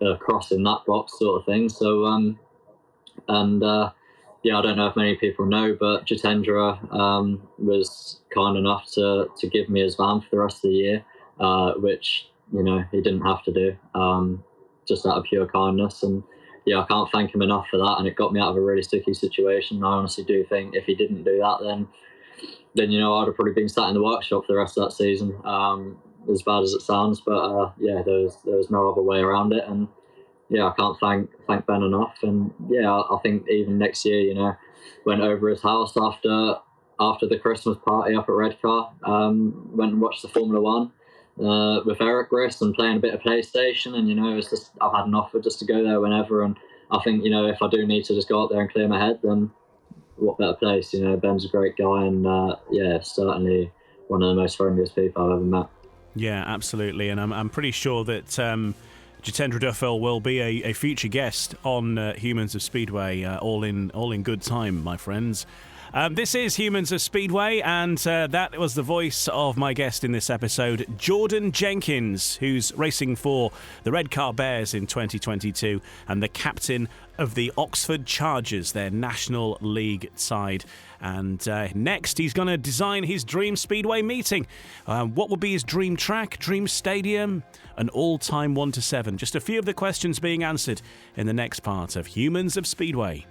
a cross in that box sort of thing. So, I don't know if many people know, but Jitendra was kind enough to give me his van for the rest of the year, which he didn't have to do, just out of pure kindness. And I can't thank him enough for that, and it got me out of a really sticky situation. I honestly do think if he didn't do that, then I'd have probably been sat in the workshop for the rest of that season, as bad as it sounds. But there was no other way around it, and I can't thank Ben enough. And I think even next year, went over his house after the Christmas party up at Redcar, went and watched the Formula One with Eric Grist and playing a bit of PlayStation, and it's just, I've had an offer just to go there whenever, and I think if I do need to just go up there and clear my head, then what better place? Ben's a great guy, and certainly one of the most friendliest people I've ever met. Yeah, absolutely, and I'm pretty sure that Jitendra Duffel will be a future guest on Humans of Speedway, all in good time, my friends. This is Humans of Speedway, and that was the voice of my guest in this episode, Jordan Jenkins, who's racing for the Redcar Bears in 2022 and the captain of the Oxford Chargers, their National League side. And next, he's going to design his dream speedway meeting. What would be his dream track, dream stadium? An all-time 1 to 7. Just a few of the questions being answered in the next part of Humans of Speedway.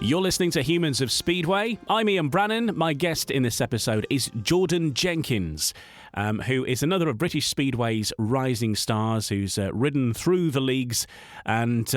You're listening to Humans of Speedway. I'm Ian Brannan. My guest in this episode is Jordan Jenkins, who is another of British Speedway's rising stars, who's ridden through the leagues and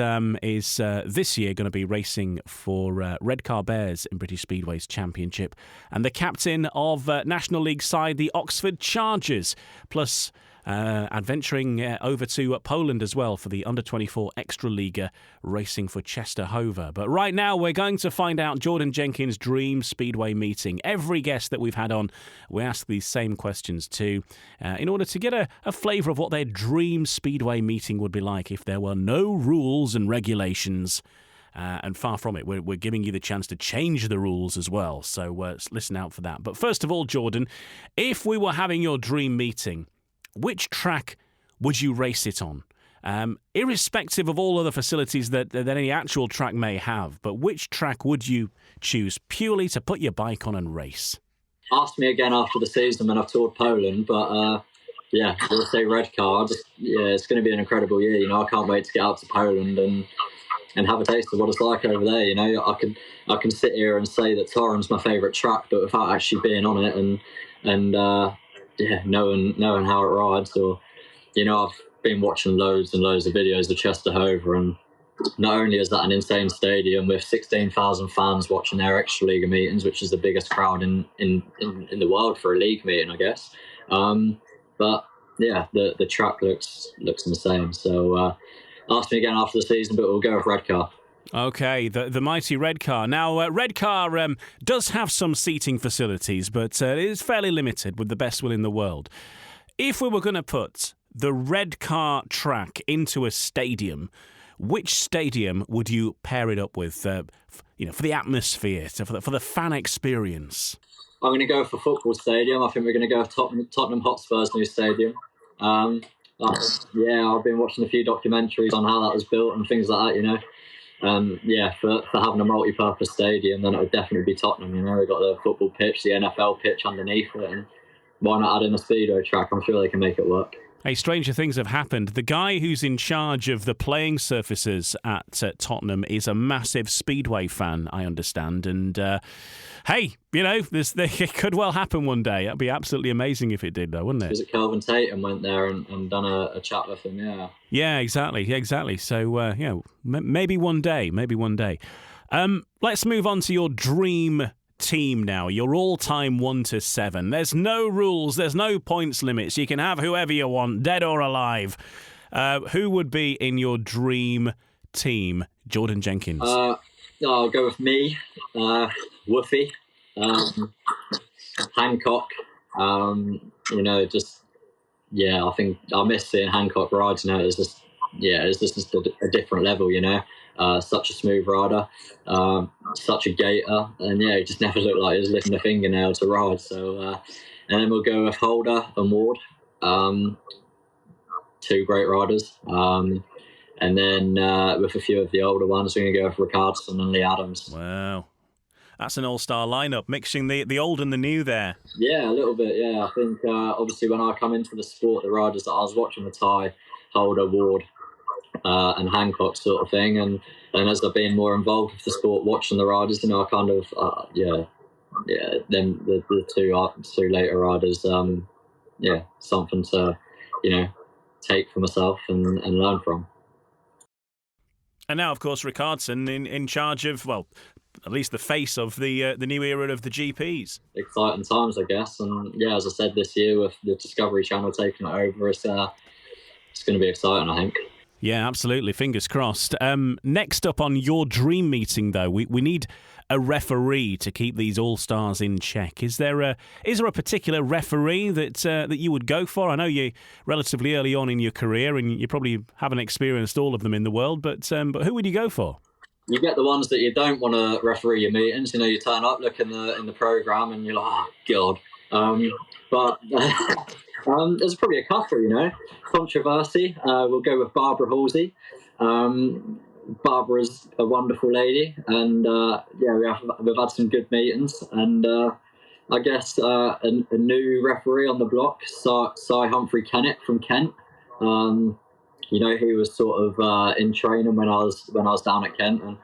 is this year going to be racing for Redcar Bears in British Speedway's championship, and the captain of National League side, the Oxford Chargers, plus adventuring over to Poland as well for the U24 Ekstraliga, racing for Czestochowa. But right now we're going to find out Jordan Jenkins' dream speedway meeting. Every guest that we've had on, we ask these same questions too, in order to get a flavour of what their dream speedway meeting would be like if there were no rules and regulations. And far from it, we're giving you the chance to change the rules as well. So listen out for that. But first of all, Jordan, if we were having your dream meeting, which track would you race it on? Irrespective of all other facilities that any actual track may have, but which track would you choose purely to put your bike on and race? Ask me again after the season when I've toured Poland, but yeah, we'll say Redcar. It's going to be an incredible year. You know, I can't wait to get out to Poland and have a taste of what it's like over there. You know, I can sit here and say that Torun's my favourite track, but without actually being on it and knowing how it rides. Or, you know, I've been watching loads and loads of videos of Czestochowa, and not only is that an insane stadium with 16,000 fans watching their Ekstraliga meetings, which is the biggest crowd in the world for a league meeting, I guess. But yeah, the track looks insane. So ask me again after the season, but we'll go with Redcar. Okay, the mighty Redcar. Now, Redcar does have some seating facilities, but it is fairly limited with the best will in the world. If we were going to put the Redcar track into a stadium, which stadium would you pair it up with, for the atmosphere, for the fan experience? I'm going to go for football stadium. I think we're going to go with Tottenham Hotspur's new stadium. I've been watching a few documentaries on how that was built and things like that, you know. For having a multi-purpose stadium, then it would definitely be Tottenham. You know, they've got the football pitch, the NFL pitch underneath it, and why not add in a speedo track? I'm sure they can make it work. Hey, stranger things have happened. The guy who's in charge of the playing surfaces at Tottenham is a massive Speedway fan, I understand. And, hey, you know, it could well happen one day. That'd be absolutely amazing if it did, though, wouldn't it? Was it Kelvin Tatum went there and done a chat with him, yeah. Yeah, exactly. So, maybe one day. Let's move on to your dream team now, your all-time 1 to 7. There's no rules, there's no points limits. You can have whoever you want, dead or alive. Who would be in your dream team, Jordan Jenkins? I'll go with me, Woofy, Hancock. I think I miss seeing Hancock ride. You know, it's just a different level. You know. Such a smooth rider, such a gator, and he just never looked like he was lifting a fingernail to ride. So, and then we'll go with Holder and Ward, 2 great riders, and then with a few of the older ones, we're going to go with Ricardson and Lee Adams. Wow, that's an all-star lineup, mixing the old and the new there. Yeah, a little bit. Yeah, I think obviously when I come into the sport, the riders that I was watching were Ty, Holder, Ward, and Hancock sort of thing, and as I've been more involved with the sport, watching the riders, you know, I kind of then the two later riders, something to, you know, take for myself and learn from. And now, of course, Ricardson in charge of, well, at least the face of the new era of the GPs. Exciting times, I guess, and yeah, as I said, this year with the Discovery Channel taking it over, it's going to be exciting, I think. Yeah, absolutely. Fingers crossed. Next up on your dream meeting, though, we need a referee to keep these all-stars in check. Is there a particular referee that you would go for? I know you're relatively early on in your career and you probably haven't experienced all of them in the world, but who would you go for? You get the ones that you don't want to referee your meetings. You know, you turn up, look in the program, and you're like, oh God. But there's probably a couple, you know. Controversy. We'll go with Barbara Halsey. Barbara's a wonderful lady, and we've had some good meetings. And I guess a new referee on the block, Cy Humphrey Kennett from Kent. You know, he was sort of in training when I was down at Kent, and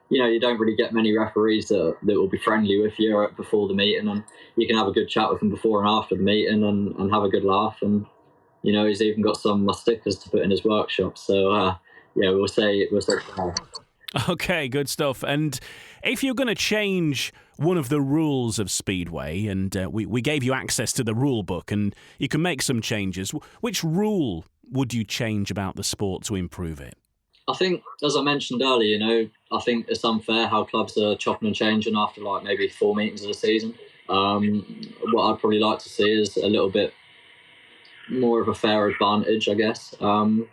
you know, you don't really get many referees that will be friendly with you before the meeting, and you can have a good chat with them before and after the meeting, and have a good laugh. And you know, he's even got some of my stickers to put in his workshop. So we'll say. Okay, good stuff. And if you're going to change one of the rules of Speedway, and we gave you access to the rule book, and you can make some changes, which rule would you change about the sport to improve it? I think, as I mentioned earlier, you know, I think it's unfair how clubs are chopping and changing after like maybe 4 meetings of the season. What I'd probably like to see is a little bit more of a fair advantage, I guess. You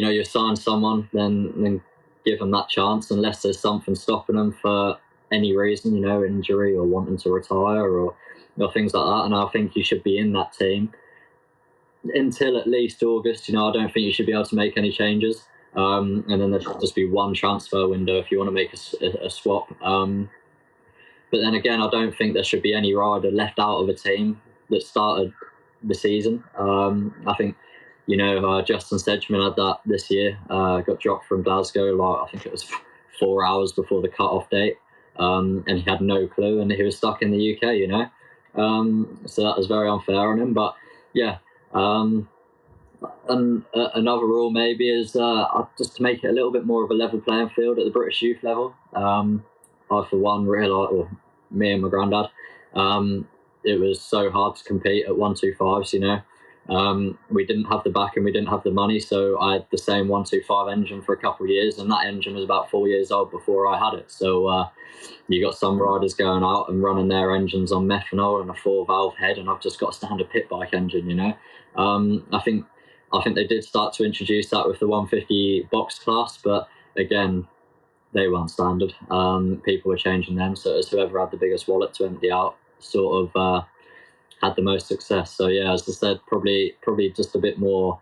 know, you sign someone, then give them that chance, unless there's something stopping them for any reason, you know, injury or wanting to retire or things like that. And I think you should be in that team until at least August. You know, I don't think you should be able to make any changes. And then there should just be one transfer window if you want to make a swap. But then again, I don't think there should be any rider left out of a team that started the season. I think, you know, Justin Sedgman had that this year. Got dropped from Glasgow, like I think it was 4 hours before the cut-off date. And he had no clue, and he was stuck in the UK, you know. So that was very unfair on him. But yeah, and another rule maybe is just to make it a little bit more of a level playing field at the British youth level. I, for one, me and my granddad, it was so hard to compete at 125s, you know. We didn't have the backing, we didn't have the money, so I had the same 125 engine for a couple of years, and that engine was about 4 years old before I had it. So you got some riders going out and running their engines on methanol and a 4-valve head, and I've just got a standard pit bike engine, you know. I think they did start to introduce that with the 150 box class, but again, they weren't standard. People were changing them, so it was whoever had the biggest wallet to empty out sort of had the most success. So yeah, as I said, probably just a bit more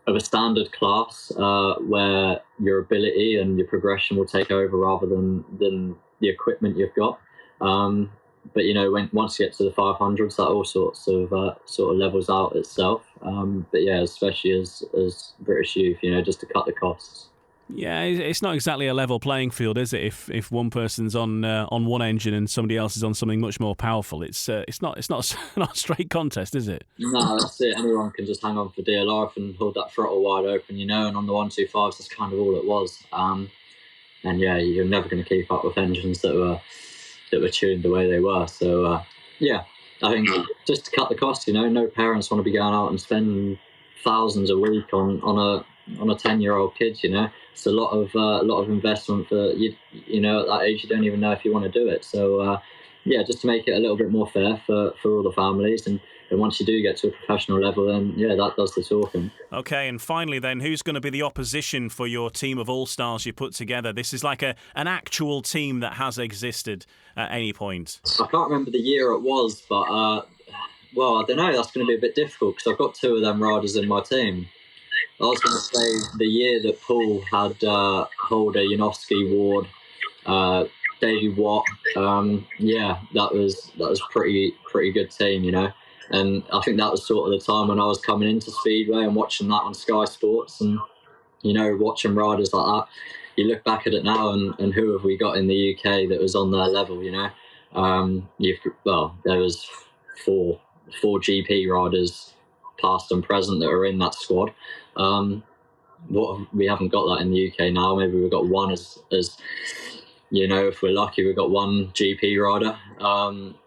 of a standard class where your ability and your progression will take over rather than the equipment you've got. But you know, once you get to the 500s, that all sorts of sort of levels out itself. But yeah, especially as British youth, you know, just to cut the costs. Yeah, it's not exactly a level playing field, is it? If one person's on one engine and somebody else is on something much more powerful, it's not a straight contest, is it? No, that's it. Anyone can just hang on for dear life and hold that throttle wide open, you know. And on the 125s, that's kind of all it was. And yeah, you're never going to keep up with engines that were tuned the way they were. So yeah, I think just to cut the cost, you know, no parents want to be going out and spending thousands a week on a 10-year-old kid, you know. It's a lot of investment for you know, at that age you don't even know if you want to do it. So yeah, just to make it a little bit more fair for all the families, and once you do get to a professional level, then yeah, that does the talking. Okay, and finally then, who's going to be the opposition for your team of all-stars you put together? This is like an actual team that has existed at any point. I can't remember the year it was, but well, I don't know, that's going to be a bit difficult because I've got 2 of them riders in my team. I was going to say the year that Paul had Holder, Janowski, Ward, Davey Watt. Yeah, that was pretty good team, you know. And I think that was sort of the time when I was coming into Speedway and watching that on Sky Sports, and you know, watching riders like that. You look back at it now, and who have we got in the UK that was on their level, you know? There was four GP riders, past and present, that are in that squad. We haven't got that in the UK now. Maybe we've got one as you know, if we're lucky, we've got one GP rider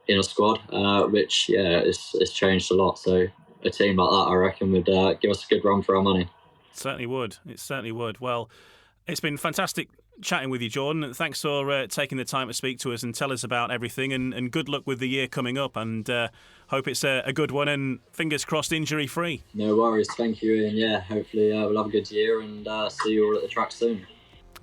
in a squad, which yeah, it's changed a lot. So a team like that, I reckon, would give us a good run for our money. Certainly would. It certainly would. Well, it's been fantastic chatting with you, Jordan. Thanks for taking the time to speak to us and tell us about everything. And good luck with the year coming up. And hope it's a good one. And fingers crossed, injury-free. No worries. Thank you, Ian. Yeah, hopefully we'll have a good year and see you all at the track soon.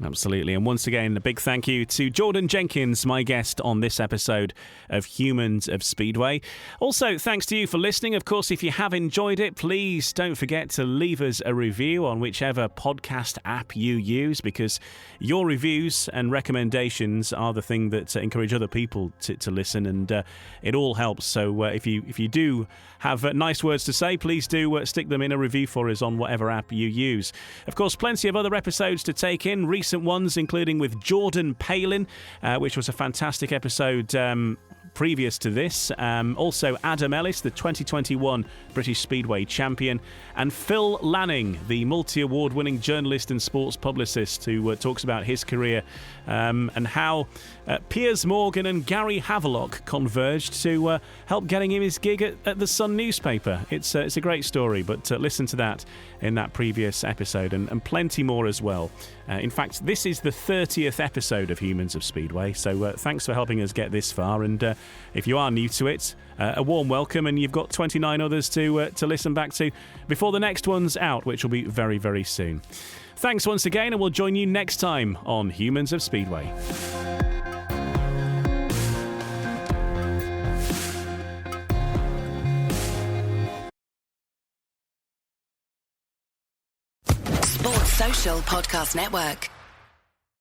Absolutely. And once again, a big thank you to Jordan Jenkins, my guest on this episode of Humans of Speedway. Also, thanks to you for listening. Of course, if you have enjoyed it, please don't forget to leave us a review on whichever podcast app you use, because your reviews and recommendations are the thing that encourage other people to listen, and it all helps. So if you do have nice words to say, please do stick them in a review for us on whatever app you use. Of course, plenty of other episodes to take in, recent ones including with Jordan Palin, which was a fantastic episode previous to this. Also Adam Ellis, the 2021 British Speedway champion, and Phil Lanning, the multi-award winning journalist and sports publicist, who talks about his career and how Piers Morgan and Gary Havelock converged to help getting him his gig at the Sun newspaper. It's a great story, but listen to that in that previous episode, and plenty more as well. In fact, this is the 30th episode of Humans of Speedway, so thanks for helping us get this far. And if you are new to it, a warm welcome, and you've got 29 others to listen back to before the next one's out, which will be very, very soon. Thanks once again, and we'll join you next time on Humans of Speedway. Sports Social Podcast Network.